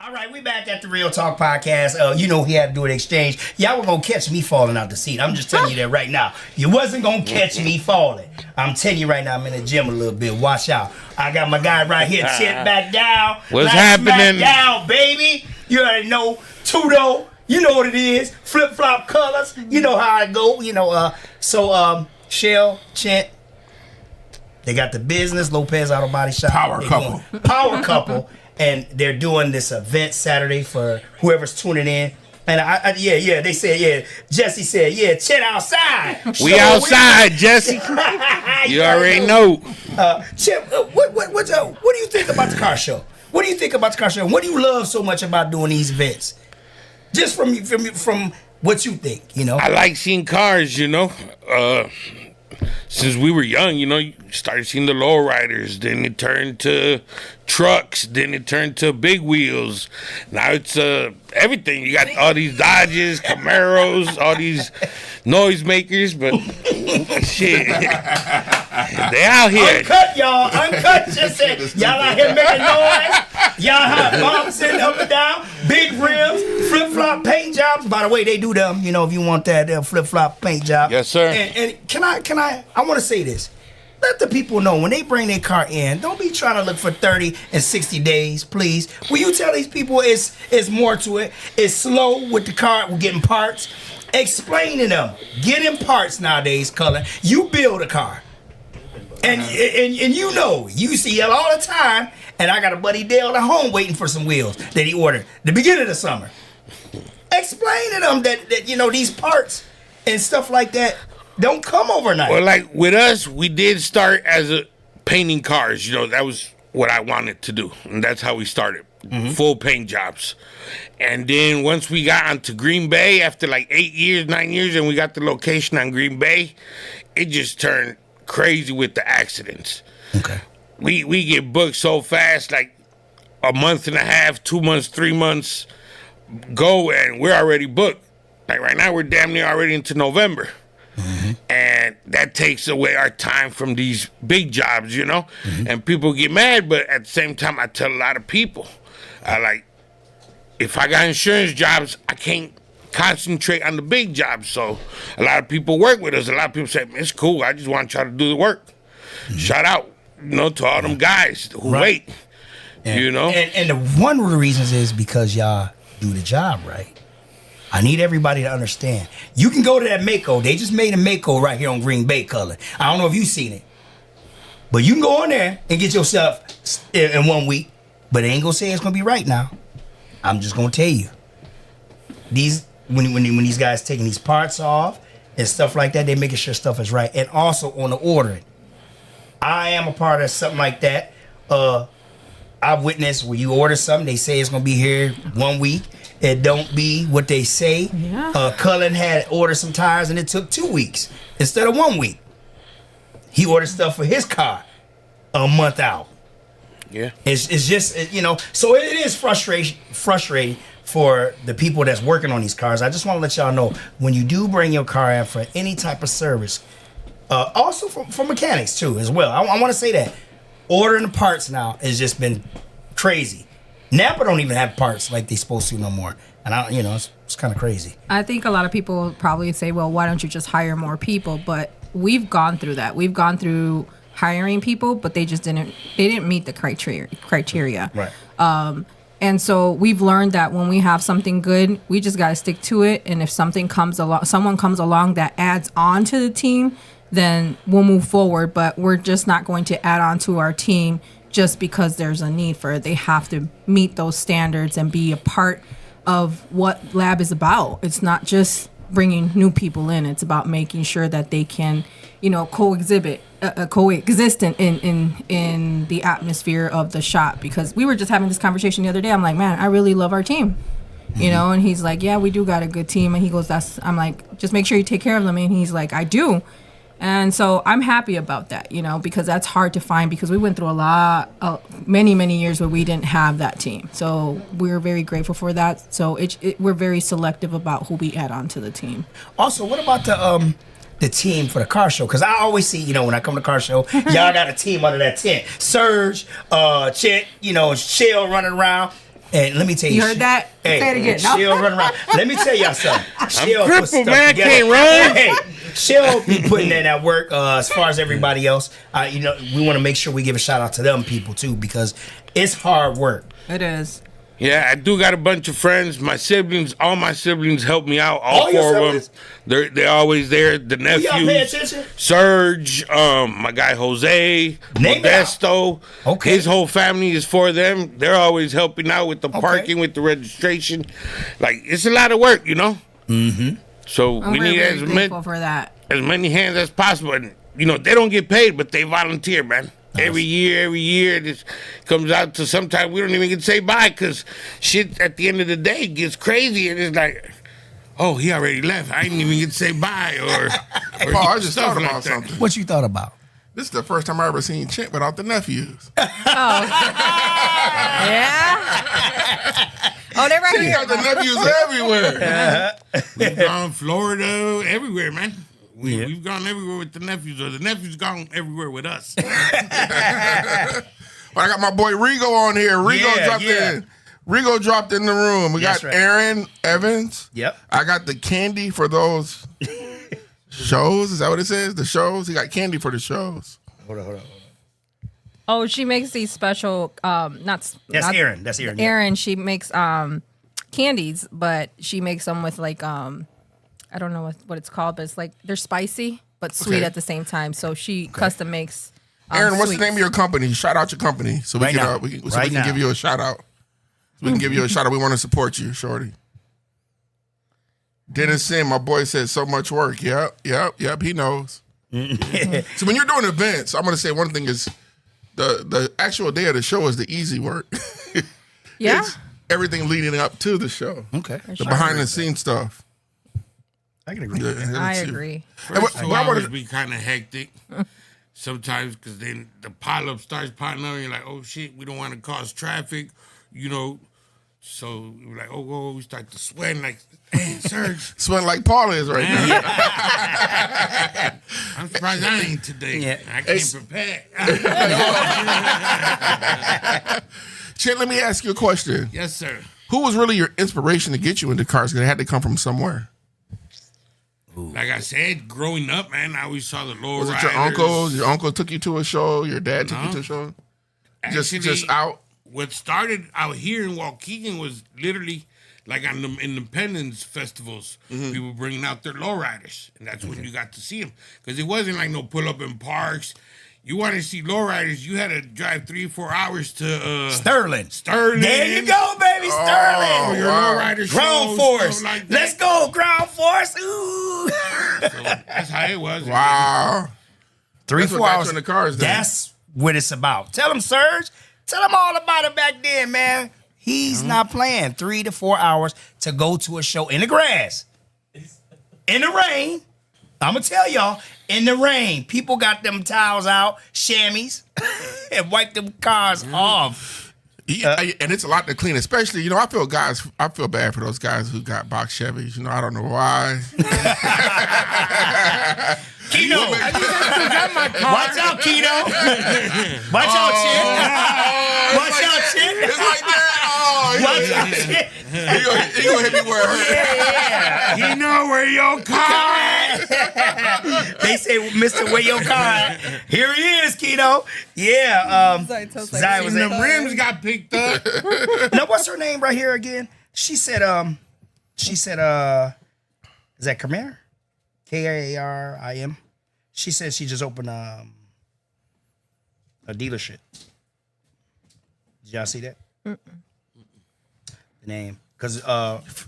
All right, we back at the Real Talk Podcast. You know he had to do an exchange. Y'all were gonna catch me falling out the seat. I'm just telling you that right now. You wasn't gonna catch me falling. I'm telling you right now, I'm in the gym a little bit. Watch out. I got my guy right here, tip back down. What's Back happening? down, baby. You already know. Tudo. You know what it is. Flip flop colors. You know how I go. You know. Shell, Chent. They got the business. Lopez Auto Body Shop. Power couple. And they're doing this event Saturday for whoever's tuning in. And they said, Jesse said, Chet outside. We outside, Jesse. You already know. Chet, what do you think about the car show? What do you think about the car show? What do you love so much about doing these events? Just from what you think, you know? I like seeing cars, you know. Since we were young, you know, you started seeing the lowriders, then it turned to trucks, then it turned to big wheels. Now it's everything. You got all these Dodges, Camaros, all these noisemakers, but shit, they out here. Uncut, y'all. Uncut. Just said, y'all out here making noise. Y'all have bouncing up and down, big rims, flip-flop paint jobs. By the way, they do them, you know, if you want that flip-flop paint job. Yes, sir. And can I want to say this. Let the people know when they bring their car in, don't be trying to look for 30 and 60 days, please. Will you tell these people it's more to it? It's slow with the car, with getting parts. Explain to them. Getting parts nowadays, Cullen. You build a car. And you know, you see it all the time. And I got a buddy Dale at home waiting for some wheels that he ordered the beginning of the summer. Explain to them that you know, these parts and stuff like that don't come overnight. Well, like with us, we did start as painting cars. You know, that was what I wanted to do, and that's how we started. Full paint jobs. And then once we got onto Green Bay, after like 8 years, 9 years, and we got the location on Green Bay, it just turned crazy with the accidents. Okay. We get booked so fast, like a month and a half, 2 months, 3 months go, and we're already booked. Like right now, we're damn near already into November. And that takes away our time from these big jobs, you know? And people get mad, but at the same time, I tell a lot of people, if I got insurance jobs, I can't concentrate on the big jobs. So a lot of people work with us. A lot of people say, it's cool, I just want to try to do the work. Shout out, you know, to all them guys who wait, you know? And one of the reasons is because y'all do the job right. I need everybody to understand. You can go to that Mako. They just made a Mako right here on Green Bay, Color. I don't know if you've seen it. But you can go on there and get yourself in 1 week. But it ain't going to say it's going to be right now. I'm just going to tell you. When these guys taking these parts off and stuff like that, they making sure stuff is right. And also on the ordering. I am a part of something like that. I've witnessed where you order something, they say it's going to be here 1 week. It don't be what they say. Yeah. Cullen had ordered some tires and it took 2 weeks instead of 1 week. He ordered stuff for his car a month out. Yeah. It's just, you know, so it is frustrating for the people that's working on these cars. I just want to let y'all know, when you do bring your car in for any type of service, also for mechanics too as well. I want to say that. Ordering the parts now has just been crazy. Napa don't even have parts like they supposed to no more. And it's kind of crazy. I think a lot of people probably say, well, why don't you just hire more people? But we've gone through that. We've gone through hiring people, but they didn't meet the criteria. Right. And so we've learned that when we have something good, we just got to stick to it. And if someone comes along that adds on to the team, then we'll move forward. But we're just not going to add on to our team just because there's a need for it. They have to meet those standards and be a part of what lab is about. It's not just bringing new people in. It's about making sure that they can, coexist in the atmosphere of the shop. Because we were just having this conversation the other day. I'm like, man, I really love our team. And he's like, yeah, we do got a good team. And he goes, I'm like, just make sure you take care of them. And he's like, I do. And so I'm happy about that, because that's hard to find, because we went through many years where we didn't have that team. So we're very grateful for that. So we're very selective about who we add on to the team. Also, what about the team for the car show? Because I always see, when I come to car show, y'all got a team under that tent. Serge, Chet, Shell running around. And let me tell you. You heard that? Hey, Say it again. No. She'll run around. Let me tell y'all something. She'll crippled, put stuff man. I together. can't run. Hey, she'll be putting in that work. As far as everybody else, you know, we want to make sure we give a shout out to them people too, because it's hard work. It is. Yeah, I do got a bunch of friends. My siblings, all my siblings help me out. All your four of siblings? them. They're always there. The Y'all pay nephews, attention? Serge, my guy Jose, Name it out. Modesto. Okay. His whole family is for them. They're always helping out with the parking, with the registration. Like, it's a lot of work, you know? Mm-hmm. So I'm we very, need very thankful for that. as many hands as possible. And, you know, they don't get paid, but they volunteer, man. Every year, this comes out to sometimes we don't even get to say bye because shit at the end of the day gets crazy and it's like, oh, he already left. I didn't even get to say bye or Paul, I just stuff thought like about that. something. What you thought about? This is the first time I ever seen Chint without the nephews. Yeah. Oh, they're right He here. got the nephews everywhere. We've gone Florida, everywhere, man. We've gone everywhere with the nephews, or the nephews gone everywhere with us. But I got my boy Rigo on here. Rigo dropped yeah. in. Rigo dropped in the room. We That's got right. Aaron Evans. Yep. I got the candy for those shows. Is that what it says? The shows? He got candy for the shows. Hold on. Oh, she makes these special, That's Aaron. That's Aaron. Aaron, she makes candies, but she makes them with like I don't know what it's called, but it's like they're spicy but sweet Okay. at the same time. So she custom makes. Aaron, what's sweets. the name of your company? Shout out your company so we Right can now. we can Right now. give you a shout out. So we can give you a shout out. We want to support you, shorty. Dennis Sim, my boy said so much work. Yep. He knows. So when you're doing events, I'm gonna say one thing is the actual day of the show is the easy work. Yeah. It's everything leading up to the show. Okay. The behind the scenes stuff. I can agree. I agree. First 2 But I hours wanna- be kind of hectic sometimes because then the pileup starts piling up and you're like, oh shit, we don't want to cause traffic, you know. So we're like, oh, we start to sweat like, hey, Serge, Sweating like Paul is right now. I'm surprised I ain't today. Yeah. I came prepared. Chet, let me ask you a question. Yes, sir. Who was really your inspiration to get you into cars? Because it had to come from somewhere. Like I said, growing up, man, I always saw the low Was it riders. your uncle? Your uncle took you to a show? Your dad took you to a show? Just out? What started out here in Waukegan was literally like on the independence festivals. Mm-hmm. People bringing out their lowriders, and that's when you got to see them. Because it wasn't like no pull up in parks. You wanted to see lowriders, you had to drive 3-4 hours to Sterling. There you go, baby. Sterling. Your wow. lowrider Ground shows, force. stuff like that. Let's go, ground force. Ooh. So that's how it was. Wow. 3-4 That's what got hours. you in the cars then. That's what it's about. Tell him, Serge. Tell him all about it back then, man. He's not playing 3 to 4 hours to go to a show in the grass, in the rain. I'm gonna tell y'all, in the rain, people got them towels out, chamois, and wipe them cars off. And it's a lot to clean, especially, I feel bad for those guys who got box Chevys. I don't know why. Keno, watch out, Keno. Watch out, Chip. Watch out, Chip. It's like that. Watch out, Chip. He gonna hit me where it hurt. You know where your car at? They say, Mr. Where your car at? Here he is, Keno. Yeah. Zai was And in the rims got picked up. Now, what's her name right here again? She said, is that Khmer? K-A-R-I-M. She said she just opened a dealership. Did y'all see that? The name. Because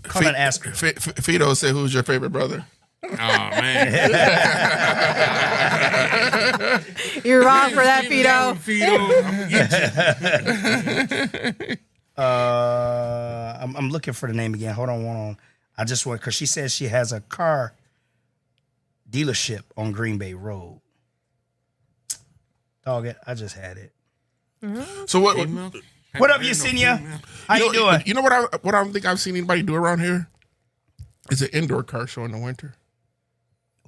Colin asked her. Fido said, "Who's your favorite brother?" Oh, man. You're wrong for that, Fido. I'm looking for the name again. Hold on. I just want, because she says she has a car dealership on Green Bay Road. Dog it. I just had it. So what? What up, Yesenia? How you doing? You know what I don't think I've seen anybody do around here? It's an indoor car show in the winter.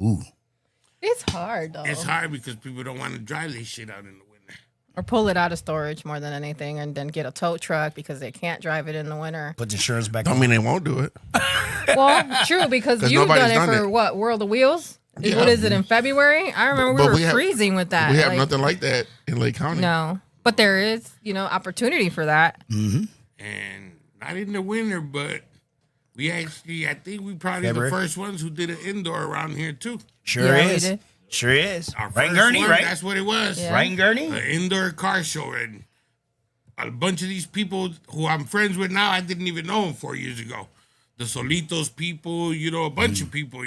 Ooh. It's hard though. It's hard because people don't want to drive this shit out in the winter. Or pull it out of storage more than anything, and then get a tow truck because they can't drive it in the winter. Put the insurance back Don't on. mean they won't do it. Well, true, because 'Cause you've nobody's done it done for it. what, World of Wheels? Yeah. What is it, in February? I remember But we we were have- freezing with that. We have like, nothing like that in Lake County. No. But there is, opportunity for that. And not in the winter, but we actually, I think we probably February. the first ones who did an indoor around here too. Sure Yeah, we is. did. Sure is. Our Right, first Gurney, one, right? That's what it was. Yeah. Right, Gurney? An indoor car show, and a bunch of these people who I'm friends with now, I didn't even know them 4 years ago. The Solitos people, a bunch of people,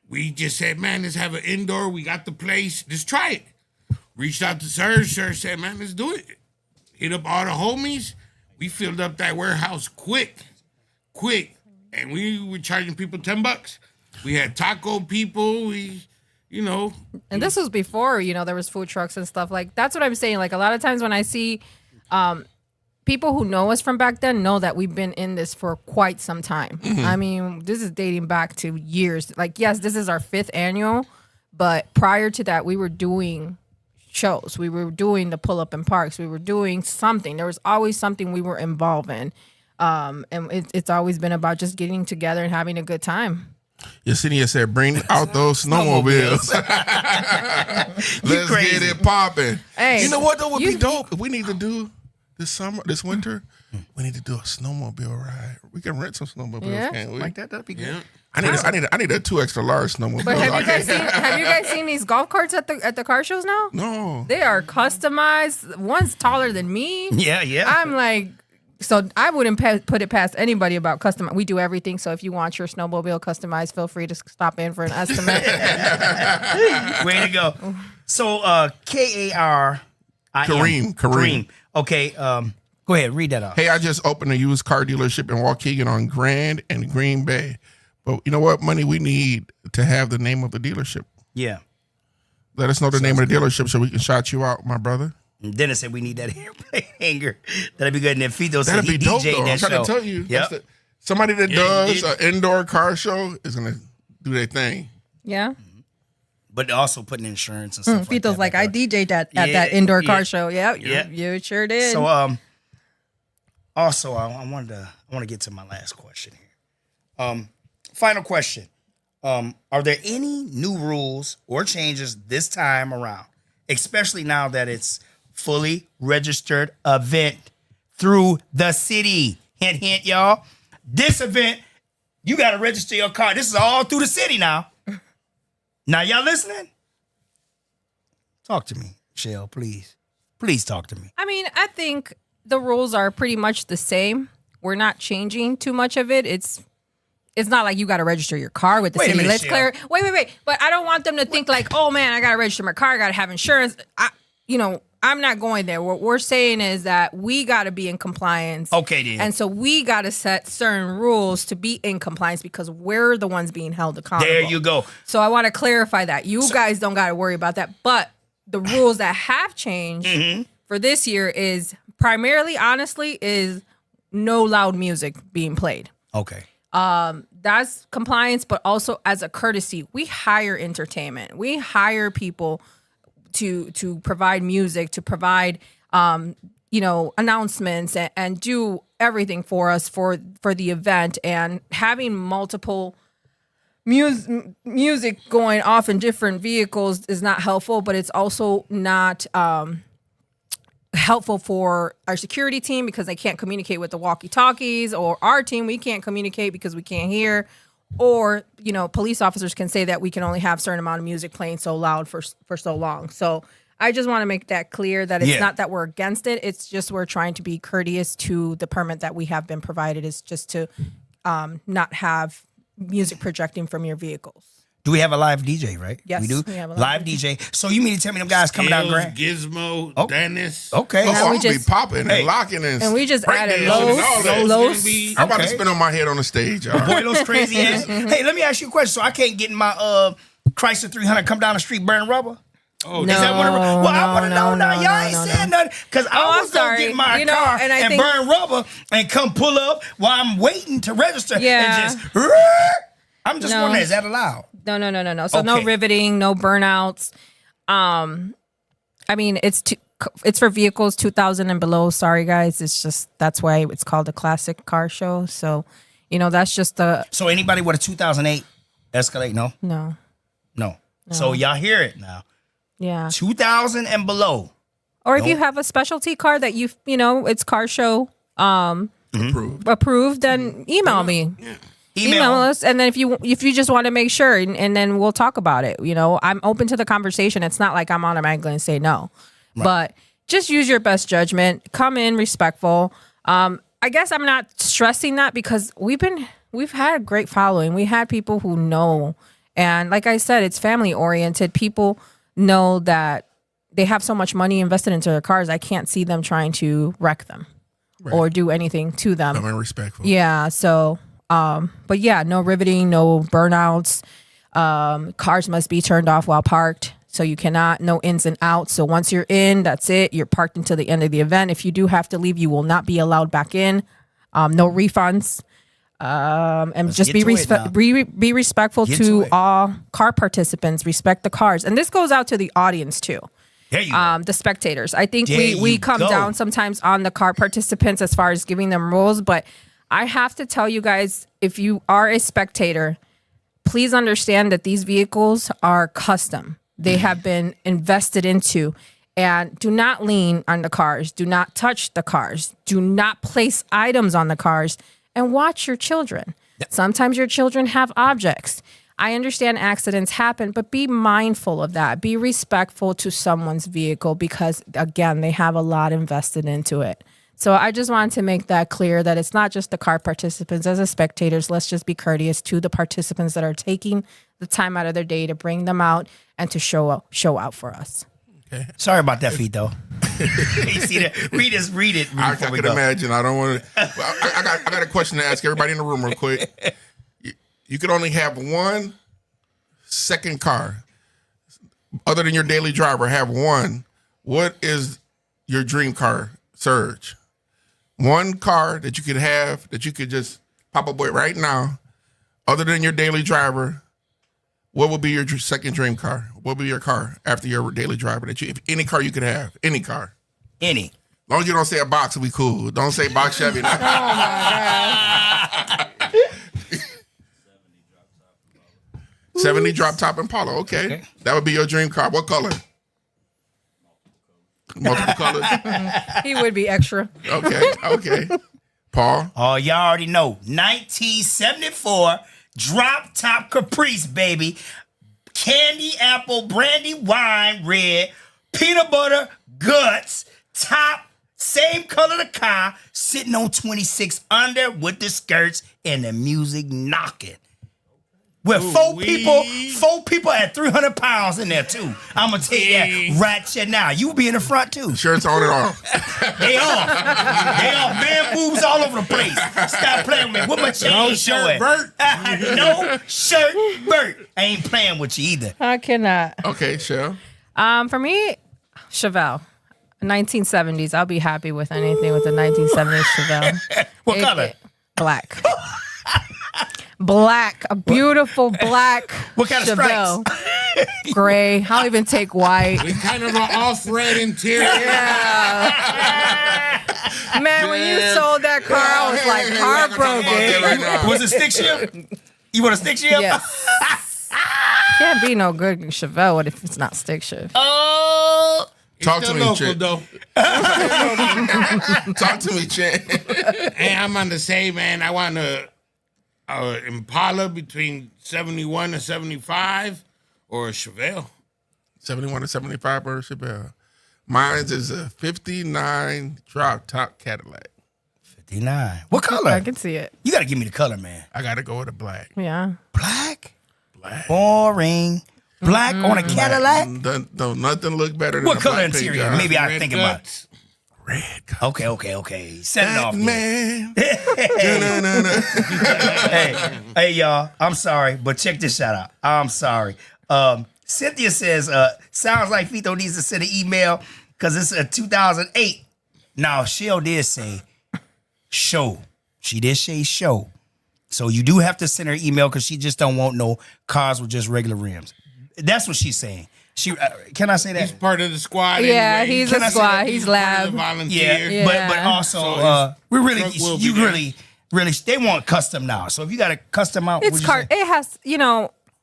We just said, man, let's have an indoor. We got the place. Let's try it. Reached out to Serge. Serge said, man, let's do it. Hit up all the homies. We filled up that warehouse quick. And we were charging people $10. We had taco people. And this was before, there was food trucks and stuff. Like, that's what I'm saying. Like, a lot of times when I see people who know us from back then know that we've been in this for quite some time. Mm-hmm. I mean, this is dating back to years. Like, yes, this is our 5th annual, but prior to that, we were doing shows. We were doing the pull-up in parks. We were doing something. There was always something we were involved in. And it's always been about just getting together and having a good time. Yesenia said, bring out those snowmobiles. Let's crazy. get it popping. Hey, You know what, though, would be dope? If we need to do this winter, we need to do a snowmobile ride. We can rent some snowmobiles, Yeah. can't we? Like that? That'd be good. Yeah. I need a 2 extra large snowmobile. But have you guys seen these golf carts at the car shows now? No. They are customized. One's taller than me. Yeah. I'm like, so I wouldn't put it past anybody about custom. We do everything. So if you want your snowmobile customized, feel free to stop in for an estimate. Way to go. So, K-A-R. Kareem. Okay, go ahead. Read that off. Hey, I just opened a used car dealership in Waukegan on Grand and Green Bay. But you know what money we need to have the name of the dealership? Yeah. Let us know the name of the dealership so we can shout you out, my brother. And Dennis said we need that airplane hanger. That'd be good. And then Fido said That'd he be dope, DJ'd though. I'm that trying show. to tell you. Yep. Somebody that Yeah, does it- an indoor car show is going to do their thing. Yeah. But also putting insurance and stuff Fito's like, I that. DJ'd at Yeah, that indoor car yeah, show. Yeah, yeah. you sure did. So, also, I want to get to my last question here. Final question. Are there any new rules or changes this time around, especially now that it's fully registered event through the city? Hint, hint, y'all. This event, you got to register your car. This is all through the city now. Now, y'all listening? Talk to me, Shell, please. Please talk to me. I mean, I think the rules are pretty much the same. We're not changing too much of it. It's not like you got to register your car with the Wait a city. minute, Let's Shell. clear. Wait. But I don't want them to think like, oh man, I got to register my car. I got to have insurance. I'm not going there. What we're saying is that we got to be in compliance. Okay, then. And so we got to set certain rules to be in compliance because we're the ones being held accountable. There you go. So I want to clarify that. You guys don't got to worry about that. But the rules that have changed Mm-hmm. for this year is primarily, honestly, is no loud music being played. Okay. That's compliance, but also as a courtesy, we hire entertainment. We hire people to provide music, to provide announcements and do everything for us for the event. And having multiple music going off in different vehicles is not helpful, but it's also not helpful for our security team because they can't communicate with the walkie-talkies, or our team, we can't communicate because we can't hear, or police officers can say that we can only have a certain amount of music playing so loud for so long. So I just want to make that clear that it's not that we're against it. It's just we're trying to be courteous to the permit that we have been provided, is just to not have music projecting from your vehicles. Do we have a live DJ, right? Yes, we do. we have a live DJ. So you mean to tell me them guys coming down Skills, Grand? Gizmo, Oh. Dennis. Okay. Now I'm we going to be just- popping Hey. and locking And we just break added dancing and all that. Los. I'm about to Okay. spin on my head on the stage, y'all. Boy, those crazy ass. Hey, let me ask you a question. So I can't get in my Chrysler 300, come down the street burning rubber? Oh, Is that what it, well, I want to know now. no, Y'all ain't no, saying nothing. Because Oh, I I'm was going to sorry. get my You know, car and I and think- burn rubber and come pull up while I'm waiting to register. Yeah. And just, I'm just No. wondering, is that allowed? No. So no Okay. riveting, no burnouts. I mean, it's for vehicles 2000 and below. Sorry guys, it's just that's why it's called a classic car show. So, that's just the So anybody with a 2008 Escalade, no? no. So y'all hear it now. Yeah. 2000 and below. Or if you have a specialty car that it's car show approved, then email me. Yeah. Email us, and then if you just want to make sure, and then we'll talk about it. I'm open to the conversation. It's not like I'm automatically going to say no, but just use your best judgment. Come in respectful. I guess I'm not stressing that because we've had a great following. We had people who know, and like I said, it's family oriented. People know that they have so much money invested into their cars. I can't see them trying to wreck them or do anything to them. I'm respectful. Yeah. So. But yeah, no riveting, no burnouts. Cars must be turned off while parked. So you cannot, no ins and outs. So once you're in, that's it. You're parked until the end of the event. If you do have to leave, you will not be allowed back in. No refunds. And just be respectful to all car participants. Respect the cars. And this goes out to the audience too. There you go. The spectators. I think we come down sometimes on the car participants as far as giving them rules, but I have to tell you guys, if you are a spectator, please understand that these vehicles are custom. They have been invested into. And do not lean on the cars. Do not touch the cars. Do not place items on the cars. And watch your children. Sometimes your children have objects. I understand accidents happen, but be mindful of that. Be respectful to someone's vehicle because, again, they have a lot invested into it. So I just wanted to make that clear that it's not just the car participants. As a spectators, let's just be courteous to the participants that are taking the time out of their day to bring them out and to show out for us. Okay. Sorry about that, Fito. You see that? Read it. I can imagine. I don't want to. I got a question to ask everybody in the room real quick. You could only have one second car, other than your daily driver. Have one. What is your dream car, Serge? One car that you could have, that you could just pop up with right now, other than your daily driver. What would be your second dream car? What would be your car after your daily driver? If any car you could have, any car. Any. As long as you don't say a box, it'll be cool. Don't say box Chevy. Oh my God. 70 drop top Impala. Okay. That would be your dream car. What color? Multiple colors. He would be extra. Okay. Paul? Oh, y'all already know. 1974 drop top Caprice, baby. Candy apple, brandy wine, red, peanut butter, guts, top, same color the car, sitting on 26 under with the skirts and the music knocking. With four people at 300 pounds in there too. I'm gonna tell you that right shit now. You will be in the front too. Shirts on and off. They off. Man boobs all over the place. Stop playing with me. What my chain No shirt, Bert. No shirt, Bert. I ain't playing with you either. I cannot. Okay, Shell. For me, Chevelle. 1970s. I'll be happy with anything with the 1970s Chevelle. What color? Black. Black, a beautiful black. What kind of Chevelle. Gray. I'll even take white. With kind of an off-red interior. Yeah. Man, when you sold that car, I was like heartbroken. Was it stick shift? You want a stick shift? Yes. Can't be no good Chevelle if it's not stick shift. Oh. Talk to me, local, Chet. though. Talk to me, Chet. Hey, I'm on the same, man. I want a Impala between 71 and 75 or a Chevelle. 71 to 75 or Chevelle. Mine is a 59 drop top Cadillac. 59. What color? I can see it. You gotta give me the color, man. I got to go with a black. Yeah. Black? Boring. Black on a Cadillac? Don't nothing look better than What a color black paint interior? job. Maybe I think about it. Red color. Okay. Set it off. Man. Hey, y'all. I'm sorry, but check this shit out. I'm sorry. Cynthia says, sounds like Fito needs to send an email because it's a 2008. Now, Shell did say show. She did say show. So you do have to send her email because she just don't want no cars with just regular rims. That's what she's saying. She can I say that? He's part of the squad. Yeah, anyway. he's Can a I say squad. that? He's part of lab. the volunteer. Yeah, but also So we really truck will be you there. really they want custom now. So if you got a custom out, It's would you car. say? It has,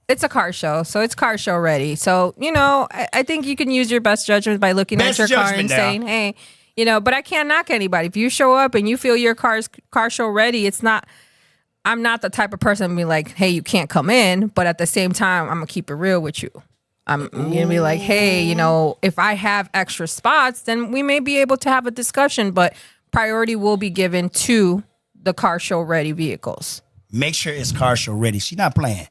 it's a car show, so it's car show ready. So I think you can use your best judgment by looking Best at your car and judgment now. saying, hey, But I can't knock anybody. If you show up and you feel your car's car show ready, it's not. I'm not the type of person to be like, hey, you can't come in. But at the same time, I'm gonna keep it real with you. I'm gonna be like, hey, if I have extra spots, then we may be able to have a discussion. But priority will be given to the car show ready vehicles. Make sure it's car show ready. She's not playing.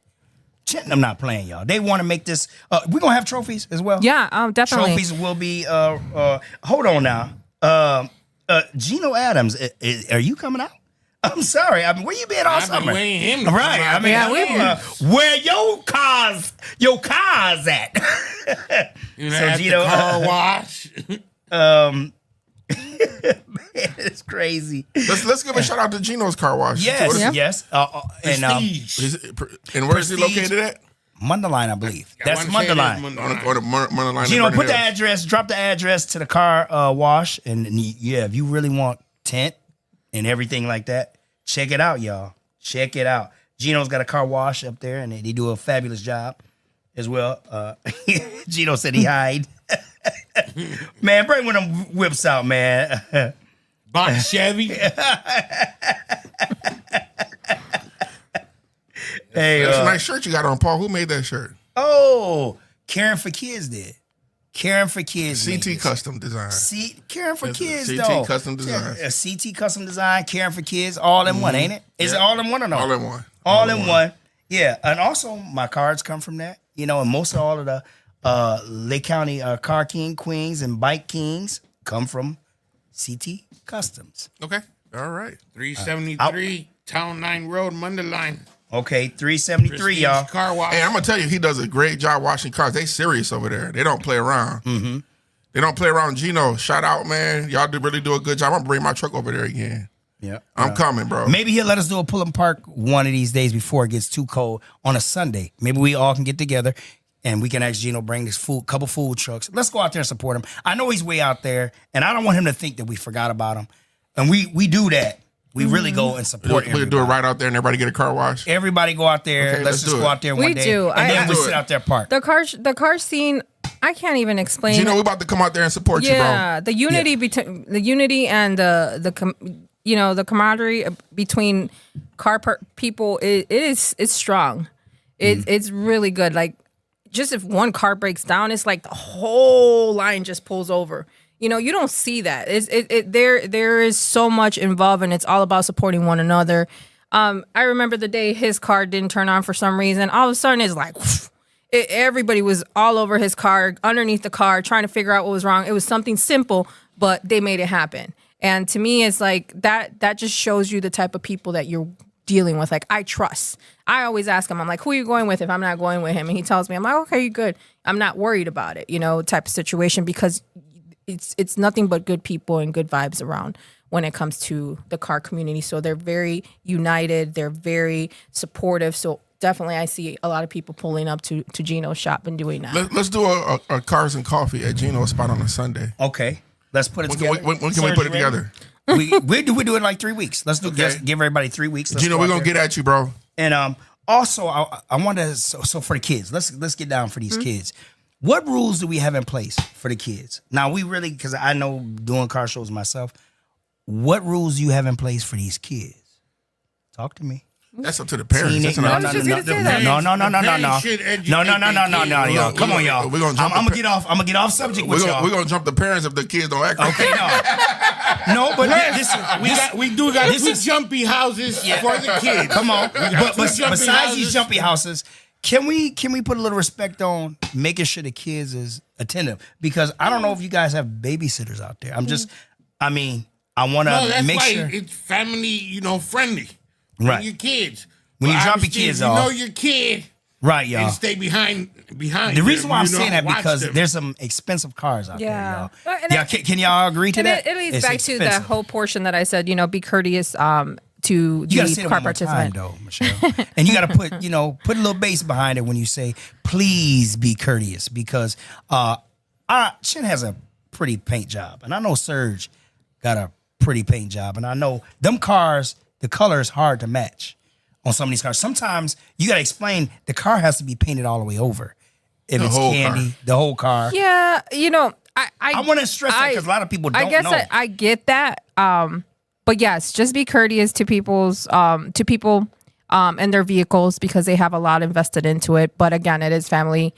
Cheltenham not playing, y'all. They want to make this. We're gonna have trophies as well. Yeah, definitely. Trophies will be. Hold on now. Gino Adams, are you coming out? I'm sorry. I mean, where you been all I've been summer? waiting him to come Right. out. Where your cars at? You So, know, at Gino, the car wash. Man, it's crazy. Let's give a shout out to Gino's car wash. Yes, Yeah. yes. And Prestige. And where's he Prestige. located at? Munderline, I believe. I That's wanna say that's Munderline. Munderline. On the Munderline. Gino, in put the Vernon Hills. address, drop the address to the car wash, and if you really want tint and everything like that, check it out, y'all. Check it out. Gino's got a car wash up there, and they do a fabulous job as well. Gino said he hide. Man, bring one of them whips out, man. Box Chevy. Hey, That's a nice shirt you got on, Paul. Who made that shirt? Caring for Kids did. Caring for Kids. made CT this. Custom Design. Caring for It's Kids, CT though. Custom Design. A CT Custom Design, Caring for Kids, all in one, ain't it? Is it all in one or no? All in one. All in one. Yeah, and also my cards come from that. And most of all of the Lake County car king queens and bike kings come from CT Customs. Okay. All right. 373 Town 9 Road, Munderline. Okay, 373, Prestige y'all. Car wash. Hey, I'm gonna tell you, he does a great job washing cars. They serious over there. They don't play around. Mm-hmm. They don't play around. Gino, shout out, man. Y'all really do a good job. I'm gonna bring my truck over there again. Yeah, I'm coming, bro. Maybe he'll let us do a pull and park one of these days before it gets too cold on a Sunday. Maybe we all can get together and we can ask Gino bring this couple food trucks. Let's go out there and support him. I know he's way out there, and I don't want him to think that we forgot about him. And we do that. We really go and support We'll do everybody. it right out there and everybody get a car wash. Everybody go out there. Okay, let's let's just do go it. out there one We day. do. And then I- we do sit it. out there park. The car scene, I can't even explain. Gino, we about to come out there and support Yeah, you, the unity between the unity and the camaraderie between people it's strong. It's really good. Like just if one car breaks down, it's like the whole line just pulls over. You don't see that. There is so much involved, and it's all about supporting one another. I remember the day his car didn't turn on for some reason. All of a sudden, it's like everybody was all over his car, underneath the car, trying to figure out what was wrong. It was something simple, but they made it happen. And to me, it's like that just shows you the type of people that you're dealing with. Like, I trust. I always ask him, I'm like, who are you going with if I'm not going with him? And he tells me, I'm like, okay, you're good. I'm not worried about it, type of situation, because it's nothing but good people and good vibes around when it comes to the car community. So they're very united. They're very supportive. So definitely I see a lot of people pulling up to Gino's shop and doing that. Let's do a cars and coffee at Gino's spot on a Sunday. Okay, let's put it When together. can we Serge, put it you ready? together? we do it in like 3 weeks. Let's do. Okay. Just give everybody 3 weeks. Let's Gino, go we're out gonna there. get at you, bro. And also, I want to. So for the kids, let's get down for these kids. What rules do we have in place for the kids? Now we really, because I know doing car shows myself. What rules do you have in place for these kids? Talk to me. That's up to the parents. That's No, not no, up no, to no, gonna say that. no, Parents should educate no, their y'all. kids. Come on, y'all. We're gonna jump I'm the gonna get off. I'm gonna get off subject with y'all. We're gonna jump the parents if the kids don't act. Okay, no, but this We do got this two is- jumpy houses for the kids. Come on. But two jumpy besides these houses. jumpy houses, can we put a little respect on making sure the kids is attentive? Because I don't know if you guys have babysitters out there. I want No, to that's make why sure. it's family, friendly. Right. Your kids. When you But drop your obviously, kids if off. you know your kid Right, y'all. and stay behind. The reason why I'm saying that watch because them. there's some expensive cars out Yeah. there, And y'all. Can y'all agree to And that? it leads It's back to that expensive. whole portion that I said, be courteous to You gotta the say it car one more time, participant. though, Michelle. And you gotta put a little bass behind it when you say, "Please be courteous," because Shin has a pretty paint job, and I know Serge got a pretty paint job, and I know them cars, the color is hard to match on some of these cars. Sometimes you gotta explain the car has to be painted all the way over. If The it's whole candy, the whole car. Yeah, I want to stress that because a lot of people don't I guess know. I get that. But yes, just be courteous to people and their vehicles because they have a lot invested into it. But again, it is family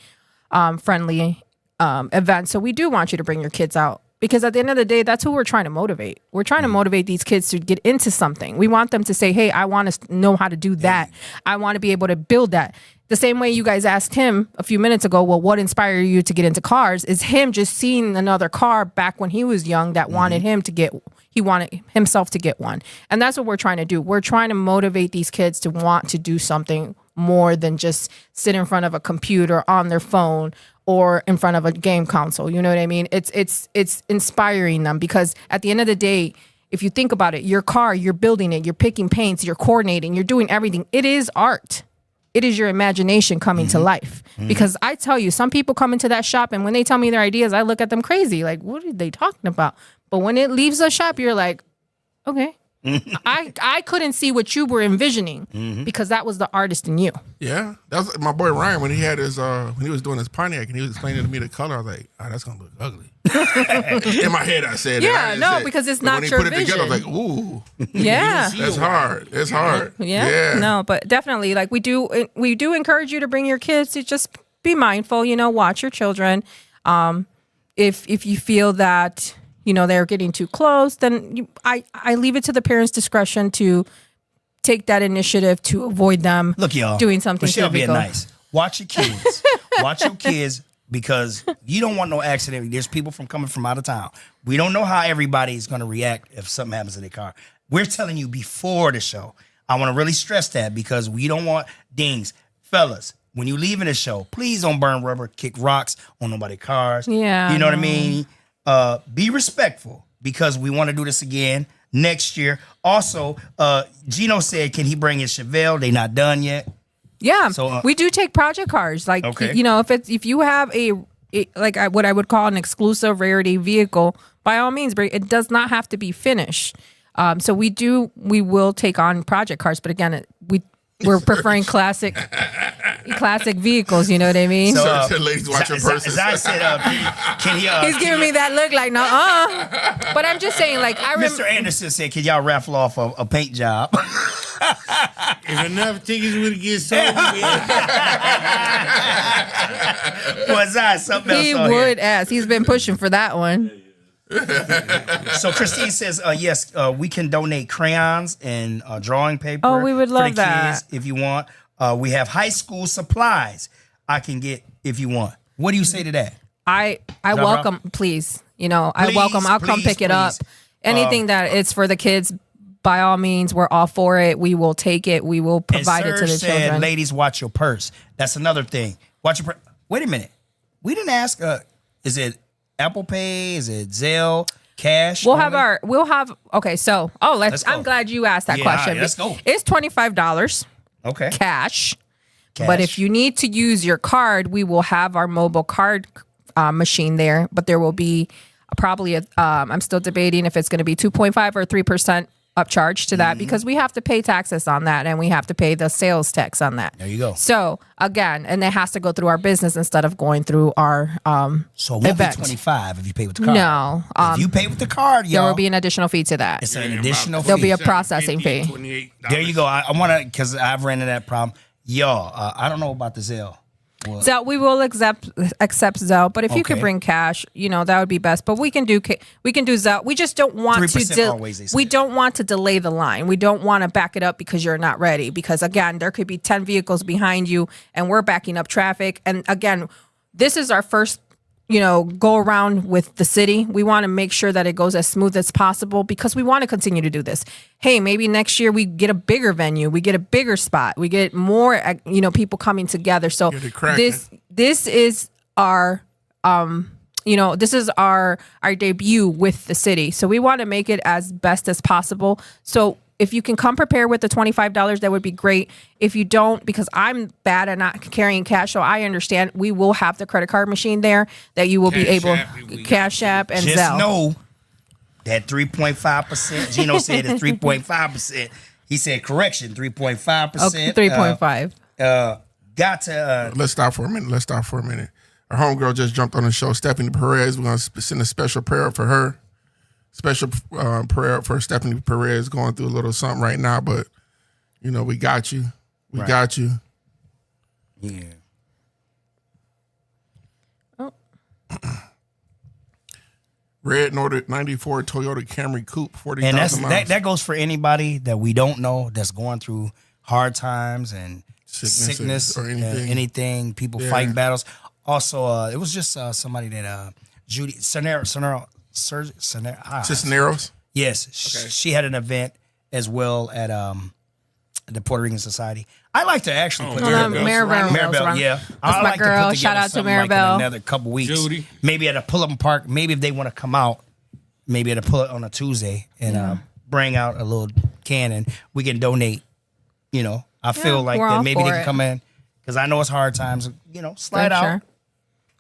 friendly event. So we do want you to bring your kids out because at the end of the day, that's who we're trying to motivate. We're trying to motivate these kids to get into something. We want them to say, hey, I want to know how to do that. I want to be able to build that. The same way you guys asked him a few minutes ago, well, what inspired you to get into cars is him just seeing another car back when he was young that wanted him to get, he wanted himself to get one. And that's what we're trying to do. We're trying to motivate these kids to want to do something more than just sit in front of a computer on their phone or in front of a game console. You know what I mean? It's inspiring them because at the end of the day, if you think about it, your car, you're building it, you're picking paints, you're coordinating, you're doing everything. It is art. It is your imagination coming to life. Because I tell you, some people come into that shop and when they tell me their ideas, I look at them crazy. Like, what are they talking about? But when it leaves the shop, you're like, okay. I couldn't see what you were envisioning because that was the artist in you. Yeah, that was my boy Ryan when he had his when he was doing his Pontiac and he was explaining to me the color. I was like, oh, that's gonna look ugly. In my head, I said, Yeah, that. no, because it's not when your he put it together, I was vision. like, ooh, Yeah. that's hard. It's hard. Yeah. No, but definitely, like we do encourage you to bring your kids to just be mindful. Watch your children. If you feel that they're getting too close, then I leave it to the parents' discretion to take that initiative to avoid them. Look, y'all, doing something. Michelle to being vehicle. nice. Watch your kids. Watch your kids because you don't want no accident. There's people coming from out of town. We don't know how everybody is going to react if something happens in their car. We're telling you before the show. I want to really stress that because we don't want dings. Fellas, when you leaving the show, please don't burn rubber, kick rocks on nobody's cars. Yeah, You know what I no. mean? Be respectful because we want to do this again next year. Also, Gino said, can he bring his Chevelle? They not done yet. Yeah, So, we do take project cars. Like, Okay. if you have what I would call an exclusive rarity vehicle, by all means, it does not have to be finished. So we will take on project cars, but again, we're preferring classic vehicles. You know what I mean? So, So, ladies, watch your purses. As I said, can he? He's giving me that look like, no, But I'm just saying, like, I remember. Mr. Anderson said, can y'all raffle off a paint job? If enough tickets would get sold, Was I something else He on would ask. He's been pushing for that one. here? So Christine says, yes, we can donate crayons and drawing paper. Oh, we would for love the that. kids if you want. We have high school supplies I can get if you want. What do you say to that? I Zara? welcome, please. I welcome. I'll come please, pick it up. please. Anything that it's for the kids, by all means, we're all for it. We will take it. We will provide it to Serge the said, children. ladies, watch your purse. That's another thing. Watch your purse. Wait a minute. We didn't ask. Is it Apple Pay? Is it Zelle? Cash? We'll only? have okay. So, Let's go. I'm glad you asked that Yeah, question. let's go. It's $25 Okay. cash. But if you need to use your card, we will have our mobile card machine there. But there will be probably I'm still debating if it's going to be 2.5 or 3% upcharge to that because we have to pay taxes on that and we have to pay the sales tax on that. There you go. So again, and it has to go through our business instead of going through our So it won't event. be 25 if you pay with the card. No, If you pay with the card, y'all, there will be an additional fee to that. it's an additional There'll be fee. a processing fee. $28. There you go. I want to, because I've ran into that problem. Y'all, I don't know about the Zelle. Well, Zelle, we will accept Zelle, but if you could Okay. bring cash, that would be best. But we can do Zelle. We just don't want 3% to. always, they say. We don't want to delay the line. We don't want to back it up because you're not ready. Because again, there could be 10 vehicles behind you, and we're backing up traffic. And again, this is our first, go around with the city. We want to make sure that it goes as smooth as possible because we want to continue to do this. Hey, maybe next year we get a bigger venue, we get a bigger spot, we get more, people coming together. So Get it cracking. this is our, this is our debut with the city. So we want to make it as best as possible. So if you can come prepared with the $25, that would be great. If you don't, because I'm bad at not carrying cash, so I understand, we will have the credit card machine there that you will be able, Cash App and Just Zelle. know that 3.5%. Gino said it's 3.5%. He said correction, 3.5%. Okay, 3.5. Got to. Let's stop for a minute. Our homegirl just jumped on the show, Stephanie Perez. We're going to send a special prayer for her. Special prayer for Stephanie Perez, going through a little something right now, but, you know, we got you. We got you. Yeah. Oh. Red Nordic 94 Toyota Camry Coupe, 40,000 And miles. that goes for anybody that we don't know that's going through hard times and sickness or anything. People fighting battles. Also, it was just somebody that Judy Cisneros. Yes, she had an event as well at the Puerto Rican Society. I like to actually put Maribel. Yeah, That's my girl. Shout out to Maribel. Like another couple weeks, Judy. maybe at a pull-up park. Maybe if they want to come out, maybe at a pull-up on a Tuesday and bring out a little can and we can donate. You know, I feel like that maybe they can come in because I know it's hard times. You know, slide out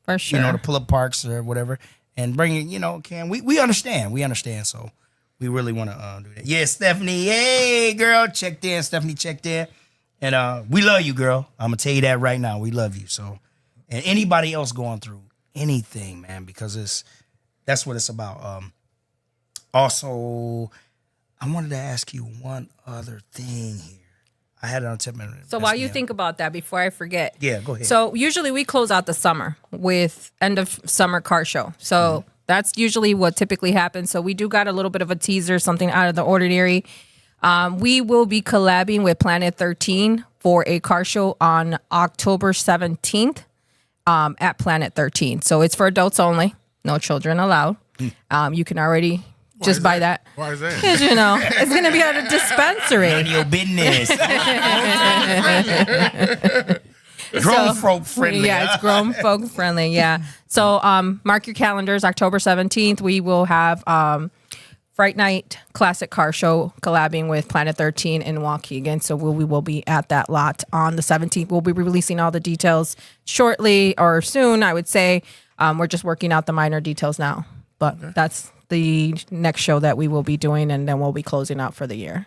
for sure. You know, the pull-up parks or whatever. And bring it, you know, we understand. We understand. So we really want to do that. Yeah, Stephanie. Hey, girl. Checked in. Stephanie checked in. And we love you, girl. I'm going to tell you that right now. We love you. So, and anybody else going through anything, man, because that's what it's about. Also, I wanted to ask you one other thing here. I had it on tip. So while you think about that, before I forget. Yeah, go ahead. So usually we close out the summer with end of summer car show. So that's usually what typically happens. So we do got a little bit of a teaser, something out of the ordinary. We will be collabing with Planet 13 for a car show on October 17th at Planet 13. So it's for adults only, no children allowed. You can already just buy that. Why is that? Because, you know, it's going to be at a dispensary. None of your business. Grown folk friendly. Yeah, it's grown folk friendly. Yeah. So mark your calendars. October 17th, we will have Fright Night Classic Car Show collabing with Planet 13 in Waukegan. So we will be at that lot on the 17th. We'll be releasing all the details shortly or soon, I would say. We're just working out the minor details now. But that's the next show that we will be doing, and then we'll be closing out for the year.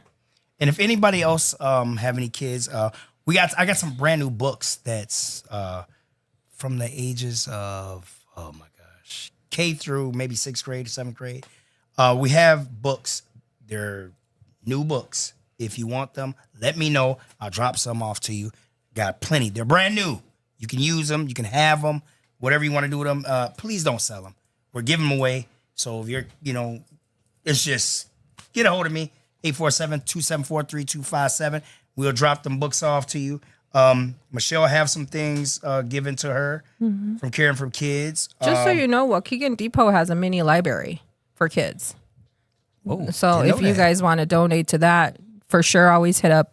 And if anybody else have any kids, I got some brand new books that's from the ages of K through maybe 6th grade, 7th grade. We have books. They're new books. If you want them, let me know. I'll drop some off to you. Got plenty. They're brand new. You can use them. You can have them. Whatever you want to do with them. Please don't sell them. We're giving them away. So if you're, it's just get a hold of me, 847-274-3257. We'll drop them books off to you. Michelle have some things given to her from Caring for Kids. Just so you know, Waukegan Depot has a mini library for kids. So if you guys want to donate to that, for sure, always hit up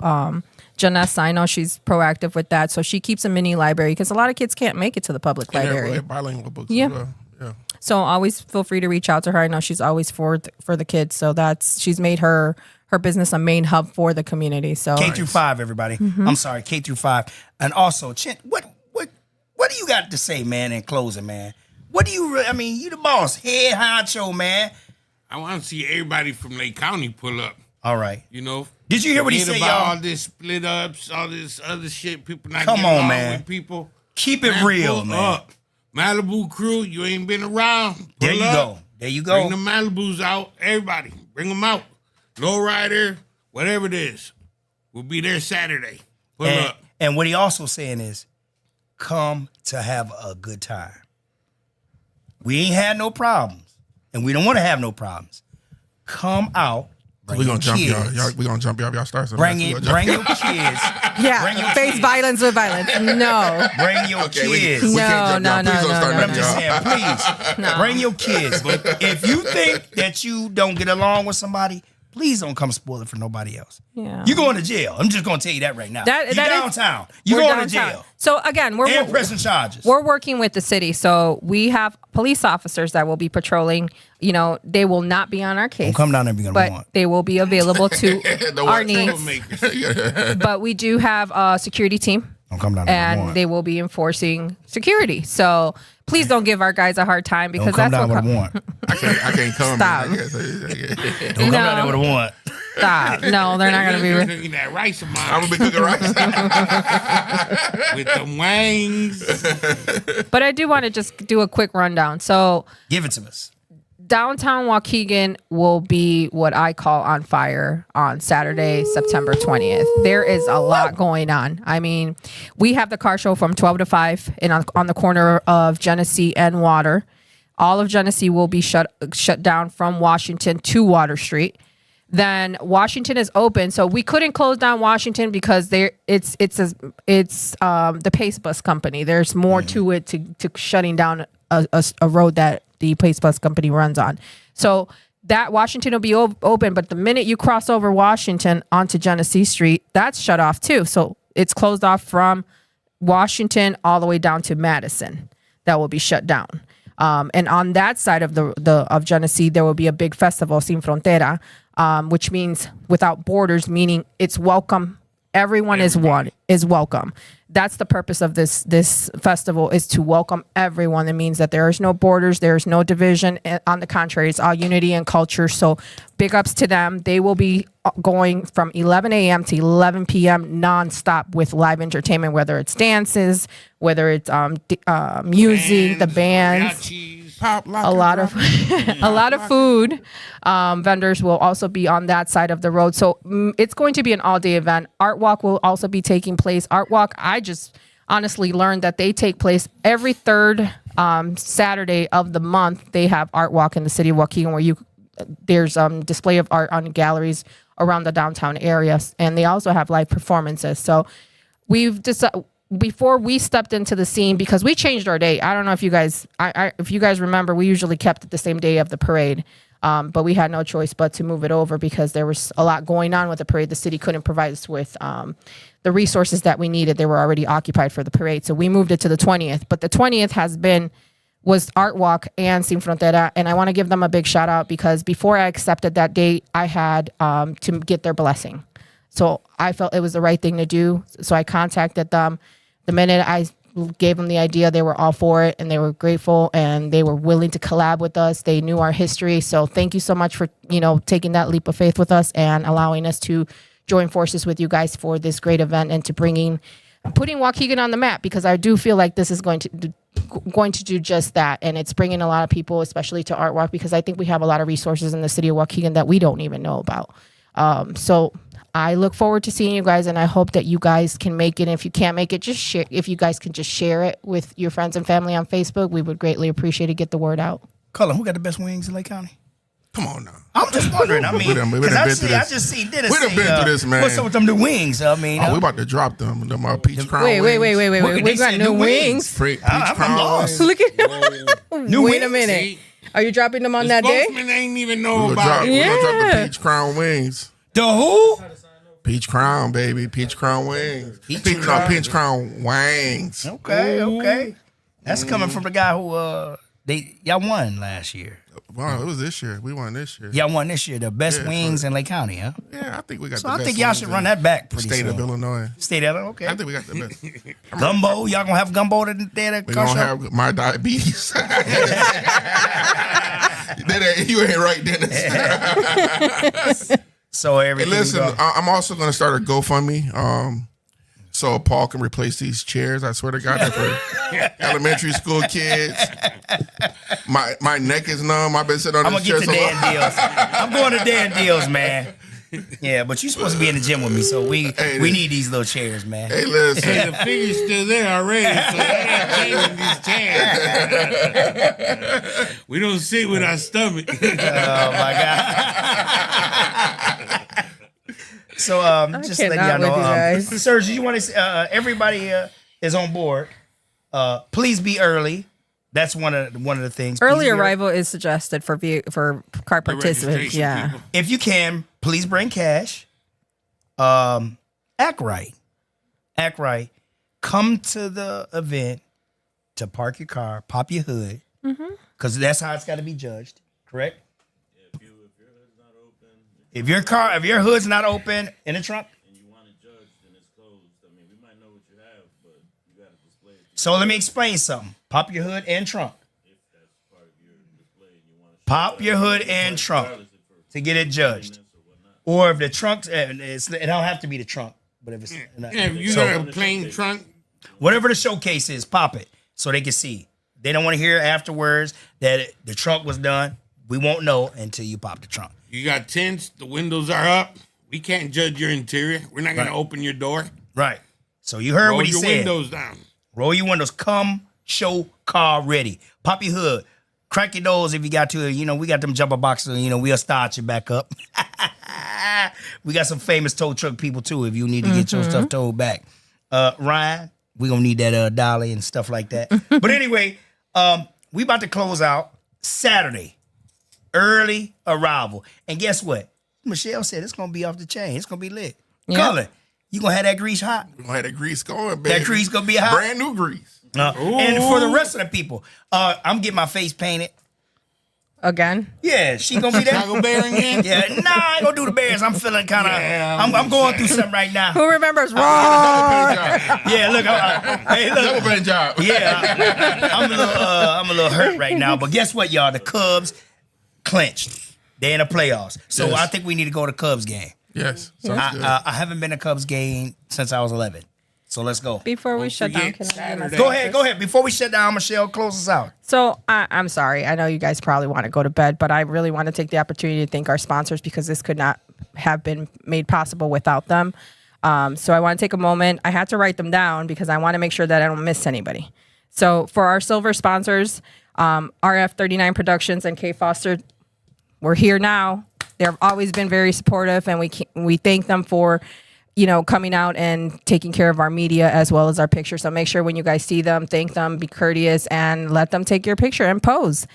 Janessa. I know she's proactive with that. So she keeps a mini library because a lot of kids can't make it to the public library. They're bilingual books Yeah. as well. Yeah. So always feel free to reach out to her. I know she's always for the kids. So she's made her business a main hub for the community. So K through 5, everybody. I'm sorry, K through 5. And also, Chint, what do you got to say, man, in closing, man? What do you? You the boss, head honcho, man. I want to see everybody from Lake County pull up. All right. You know. Did you hear what he Forget said, about y'all? all this split ups, all this other shit. People not Come getting on, along man. with people. Keep it Man, real, pull man. up. Malibu crew, you ain't been around. There Pull you up. go. There you Bring go. the Malibus out. Everybody, bring them out. Lowrider, whatever it is. We'll be there Saturday. Pull up. And what he also saying is, come to have a good time. We ain't had no problems, and we don't want to have no problems. Come out. We're gonna jump y'all. We're gonna jump y'all. Y'all start something. Bring your kids. yeah, Bring your face kids. violence with violence. No. Bring your kids. We can't No, jump y'all. Please don't start I'm nothing, just y'all. saying, please bring your kids. But if you think that you don't get along with somebody, Please don't come spoil it for nobody else. Yeah. You going to jail. I'm just going to tell you that right now. That downtown. We're You going downtown. to jail. So again, And pressing charges. We're working with the city, so we have police officers that will be patrolling. You know, they will not be on our case. Don't come down there if you're gonna but want. they will be available to our needs. Troublemakers. But we do have a security team. Don't come down there if you And want. they will be enforcing security. So please don't give our guys a hard time because Don't come that's down what with a warrant. I can't come. Stop. Man, I guess. Don't come down there with a warrant. Stop. No, they're not going to be. Cooking that rice of mine I'm gonna be cooking rice. with the wangs. But I do want to just do a quick rundown. So Give it to us. downtown Waukegan will be what I call on fire on Saturday, September 20th. There is a lot going on. I mean, we have the car show from 12 to 5 and on the corner of Genesee and Water. All of Genesee will be shut down from Washington to Water Street. Then Washington is open, so we couldn't close down Washington because it's the Pace Bus Company. There's more to it to shutting down a road that the Pace Bus Company runs on. So that Washington will be open, but the minute you cross over Washington onto Genesee Street, that's shut off too. So it's closed off from Washington all the way down to Madison. That will be shut down. And on that side of of Genesee, there will be a big festival, Sin Frontera, which means without borders, meaning it's welcome. Everyone is welcome. That's the purpose of this festival, is to welcome everyone. It means that there is no borders, there is no division. On the contrary, it's all unity and culture. So big ups to them. They will be going from 11 a.m. to 11 p.m. nonstop with live entertainment, whether it's dances, whether it's music, the bands. Mariachis. Pop, lock, A lot of a lot of food vendors will also be on that side of the road. So it's going to be an all-day event. Art Walk will also be taking place. Art Walk, I just honestly learned that they take place every third Saturday of the month. They have Art Walk in the city of Waukegan where there's display of art on galleries around the downtown area, and they also have live performances. So we've decided, before we stepped into the scene, because we changed our date. I don't know if you guys, if you guys remember, we usually kept it the same day of the parade, but we had no choice but to move it over because there was a lot going on with the parade. The city couldn't provide us with the resources that we needed. They were already occupied for the parade, so we moved it to the 20th. But the 20th was Art Walk and Sin Frontera, and I want to give them a big shout out because before I accepted that date, I had to get their blessing. So I felt it was the right thing to do. So I contacted them. The minute I gave them the idea, they were all for it, and they were grateful, and they were willing to collab with us. They knew our history. So thank you so much for, taking that leap of faith with us and allowing us to join forces with you guys for this great event and to putting Waukegan on the map, because I do feel like this is going to do just that. And it's bringing a lot of people, especially to Art Walk, because I think we have a lot of resources in the city of Waukegan that we don't even know about. So I look forward to seeing you guys, and I hope that you guys can make it. And if you can't make it, just share. If you guys can just share it with your friends and family on Facebook, we would greatly appreciate it. Get the word out. Cullen, who got the best wings in Lake County? Come on now. I'm just wondering. I mean, We done been through I this. just see Dennis. We done been through this, man. What's up with them new wings? I mean, Oh, we about to drop them peach crown Wait. wings. They We got said new new wings. Peach I'm crown lost. wings. Look at New Wait a wings? minute. See? Are you dropping them on The that day? spokesman ain't even We know gonna about drop, it. we gonna drop Yeah. the peach crown wings. The who? Peach crown, baby. Peach crown wings. Peach crown wings. Okay. That's coming from the guy who y'all won last year. Wow, it was this year. We won this year. Y'all won this year, the best wings in Lake County, huh? Yeah, I think we got So the I best think y'all wings should in run that back the pretty state soon. of Illinois. State of Illinois, okay. I think we got the best. Gumbo, y'all gonna have gumbo there at We're car going to show? have my diabetes. You ain't right, Dennis. So Hey, everything. listen, I'm also going to start a GoFundMe so Paul can replace these chairs. I swear to God, they're for elementary school kids. My neck is numb. I've been sitting on I'm this gonna chair get to so Dan long. Deals. I'm going to Dan Deals, man. Yeah, but you're supposed to be in the gym with me, so we need these little chairs, man. Hey, listen. Hey, the figure's still there already, so they ain't changing these chairs. We don't sit with our stomach. Oh my God. So just letting y'all cannot with you know, guys. Serge, you want to? Everybody is on board. Please be early. That's one of the things. Please Early be early. arrival is suggested for car participants. registration Yeah. people. If you can, Please bring cash. Act right. Act right. Come to the event to park your car, pop your hood, because that's how it's got to be judged. Correct? If your hood's not open in the trunk, And you want to judge, then it's closed. I mean, we might know what you have, but you got to display it. so let me explain something. Pop your hood and trunk. If that's part of your display, and you want to Pop your hood and trunk to get it judged. Or if the trunk, it don't have to be the trunk, but if it's If you got a plain trunk, whatever the showcase is, pop it so they can see. They don't want to hear afterwards that the trunk was done. We won't know until you pop the trunk. You got tents. The windows are up. We can't judge your interior. We're not going to open your door. Right. So you heard Roll what he your said. windows down. Roll your windows. Come, show, car ready. Pop your hood. Crack your doors if you got to. You know, we got them jumper boxes. You know, we'll start you back up. We got some famous tow truck people, too, if you need to get your stuff towed back. Ryan, we going to need that dolly and stuff like that. But anyway, we about to close out Saturday. Early arrival. And guess what? Michelle said it's going to be off the chain. It's going to be lit. Yeah. Colin, you going to have that grease hot? we're gonna have that grease going, baby. That grease going to be hot? Brand new grease. And for the rest of the people, I'm getting my face painted. Again. Yeah, she gonna be there. Taco Bear again? Yeah, nah, I ain't gonna do the Bears. I'm feeling kind of. I'm going through something right now. Who remembers Raw? Yeah, look. Hey, Double look. pay job. Yeah, I'm a little hurt right now. But guess what, y'all? The Cubs clinched. They're in the playoffs. So Yes. I think we need to go to Cubs game. Yes. Sounds good. I haven't been to Cubs game since I was 11. So let's go. Before we shut down, forget can I get my Saturday. Go ahead. Before we shut down, Michelle, close us out. So I'm sorry. I know you guys probably want to go to bed, but I really want to take the opportunity to thank our sponsors because this could not have been made possible without them. So I want to take a moment. I had to write them down because I want to make sure that I don't miss anybody. So for our silver sponsors, RF39 Productions and K Foster, we're here now. They've always been very supportive, and we thank them for coming out and taking care of our media as well as our pictures. So make sure when you guys see them, thank them, be courteous, and let them take your picture and pose.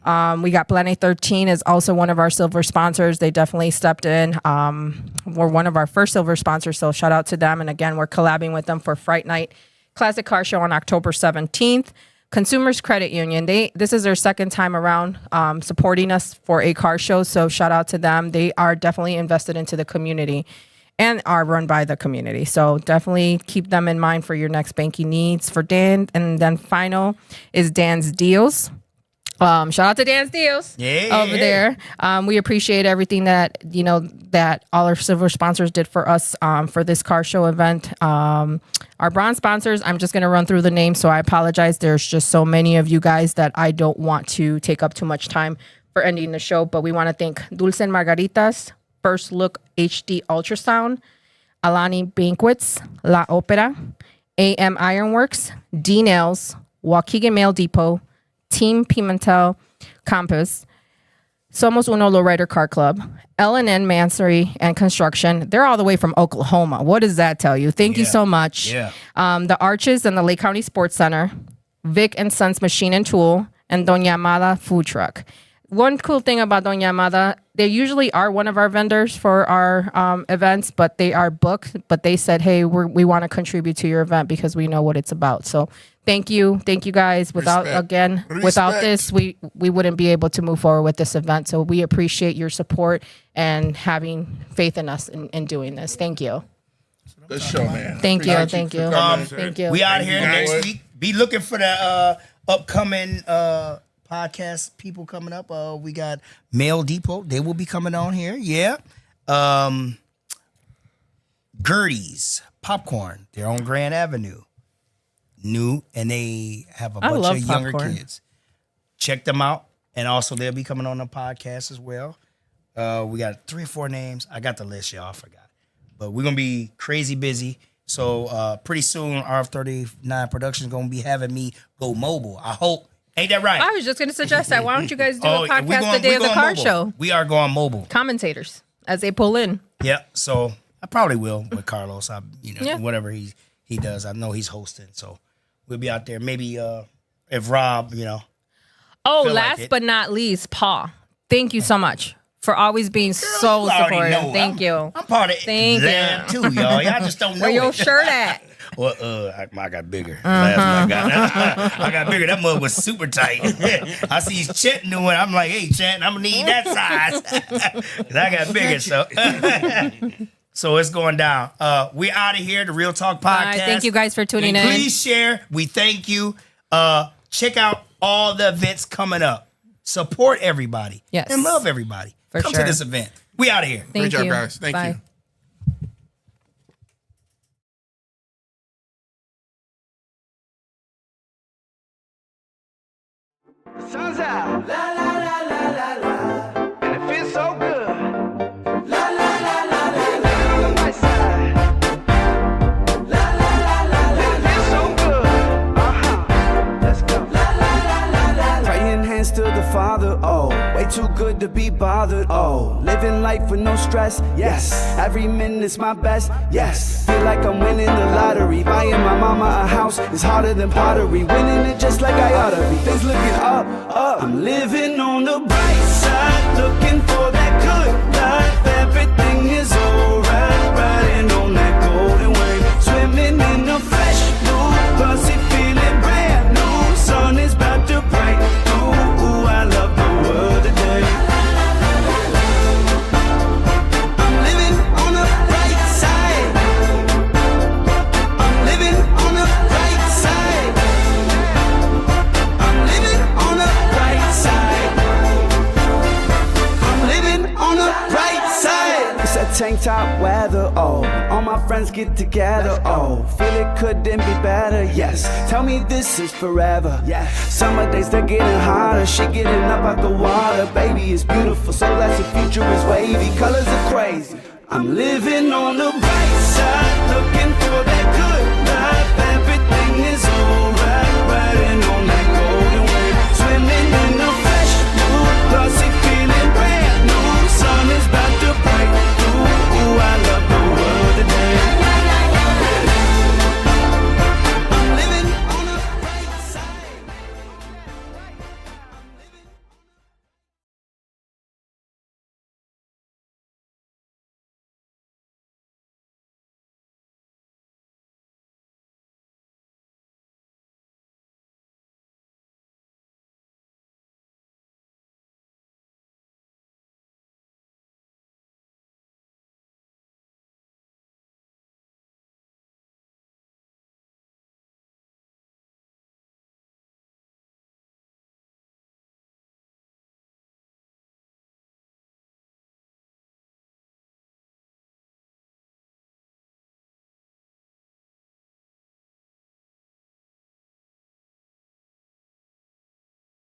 We got Planet 13 is also one of our silver sponsors. They definitely stepped in. We're one of our first silver sponsors, so shout out to them. And again, we're collabing with them for Fright Night Classic Car Show on October 17th. Consumers Credit Union, this is their second time around supporting us for a car show, so shout out to them. They are definitely invested into the community and are run by the community. So definitely keep them in mind for your next banking needs for Dan. And then final is Dan's Deals. Shout out to Dan's Deals over there. We appreciate everything that, that all our silver sponsors did for us for this car show event. Our bronze sponsors, I'm just going to run through the names, so I apologize. There's just so many of you guys that I don't want to take up too much time for ending the show, but we want to thank Dulce and Margaritas, First Look HD Ultrasound, Alani Banquets, La Opera, AM Ironworks, D Nails, Waukegan Mail Depot, Team Pimentel Campus, Somos Uno Lowrider Car Club, L&N Mansory and Construction. They're all the way from Oklahoma. What does that tell you? Thank you so much. Yeah. The Arches and the Lake County Sports Center, Vic and Sons Machine and Tool, and Doña Amada Food Truck. One cool thing about Doña Amada, they usually are one of our vendors for our events, but they are booked. But they said, hey, we want to contribute to your event because we know what it's about. So thank you guys. Without this, we wouldn't be able to move forward with this event. So we appreciate your support and having faith in us in doing this. Thank you. Good show, man. Thank you. Appreciate Thank you. Thank you. We out here guys. next week. Be looking for the upcoming podcast people coming up. We got Mail Depot. They will be coming on here. Yeah. Gertie's Popcorn. They're on Grand Avenue. New, and they have a bunch of younger kids. Check them out. And also they'll be coming on the podcast as well. We got 3 or 4 names. I got the list, y'all. I forgot. But we're going to be crazy busy. So pretty soon, RF39 Productions going to be having me go mobile. I hope. Ain't that right? I was just going to suggest that. Why don't you guys do a podcast the day of the car mobile. show? We are going mobile. Commentators as they pull in. Yeah, so I probably will with Carlos. Whatever he does. I know he's hosting, so we'll be out there. Maybe if Rob, Oh, feel like last it. but not least, Paul. Thank you so much. for always being so You already supportive. know. Thank you. I'm part of Thank Lamb you. too, y'all. Y'all just don't know Where your it. shirt at? Well, I got bigger. Last one I got bigger. That mug was super tight. I see Chet doing. I'm like, hey, Chet, I'm gonna need that size. 'Cause I got bigger. So, so it's going down. We out of here. The Real Talk Podcast. All right, thank you guys for tuning And in. please share. We thank you. Check out all the events coming up. Support everybody. Yes. And love everybody. For Come sure. to this event. We out of here. Thank Great job, you. guys. Thank Bye. you. Sun's out. La la la la la la. And it feels so good. La la la la la la. On the right side. La la la la la. And it feels so good. Let's go. La la la la la. Praying hands to the Father. Oh, way too good to be bothered. Oh, living life with no stress. Yes, every minute's my best. Yes, feel like I'm winning the lottery. Buying my mama a house is harder than pottery. Winning it just like I oughta be. Things looking up, up. I'm living on the bright side, looking for that good life. Everything is alright, riding on that golden wave, swimming in a fresh blue, pussy feeling brand new. Sun is about to break through. Ooh, I love the world today. I'm living on the bright side. I'm living on the bright side. I'm living on the bright side. I'm living on the bright side. It's that tank top weather, oh. All my friends get together, oh. Feel it couldn't be better, yes. Tell me this is forever, yeah. Summer days they're getting hotter. She getting up out the water. Baby, it's beautiful, so that's the future is wavy. Colors are crazy. I'm living on the bright side, looking for that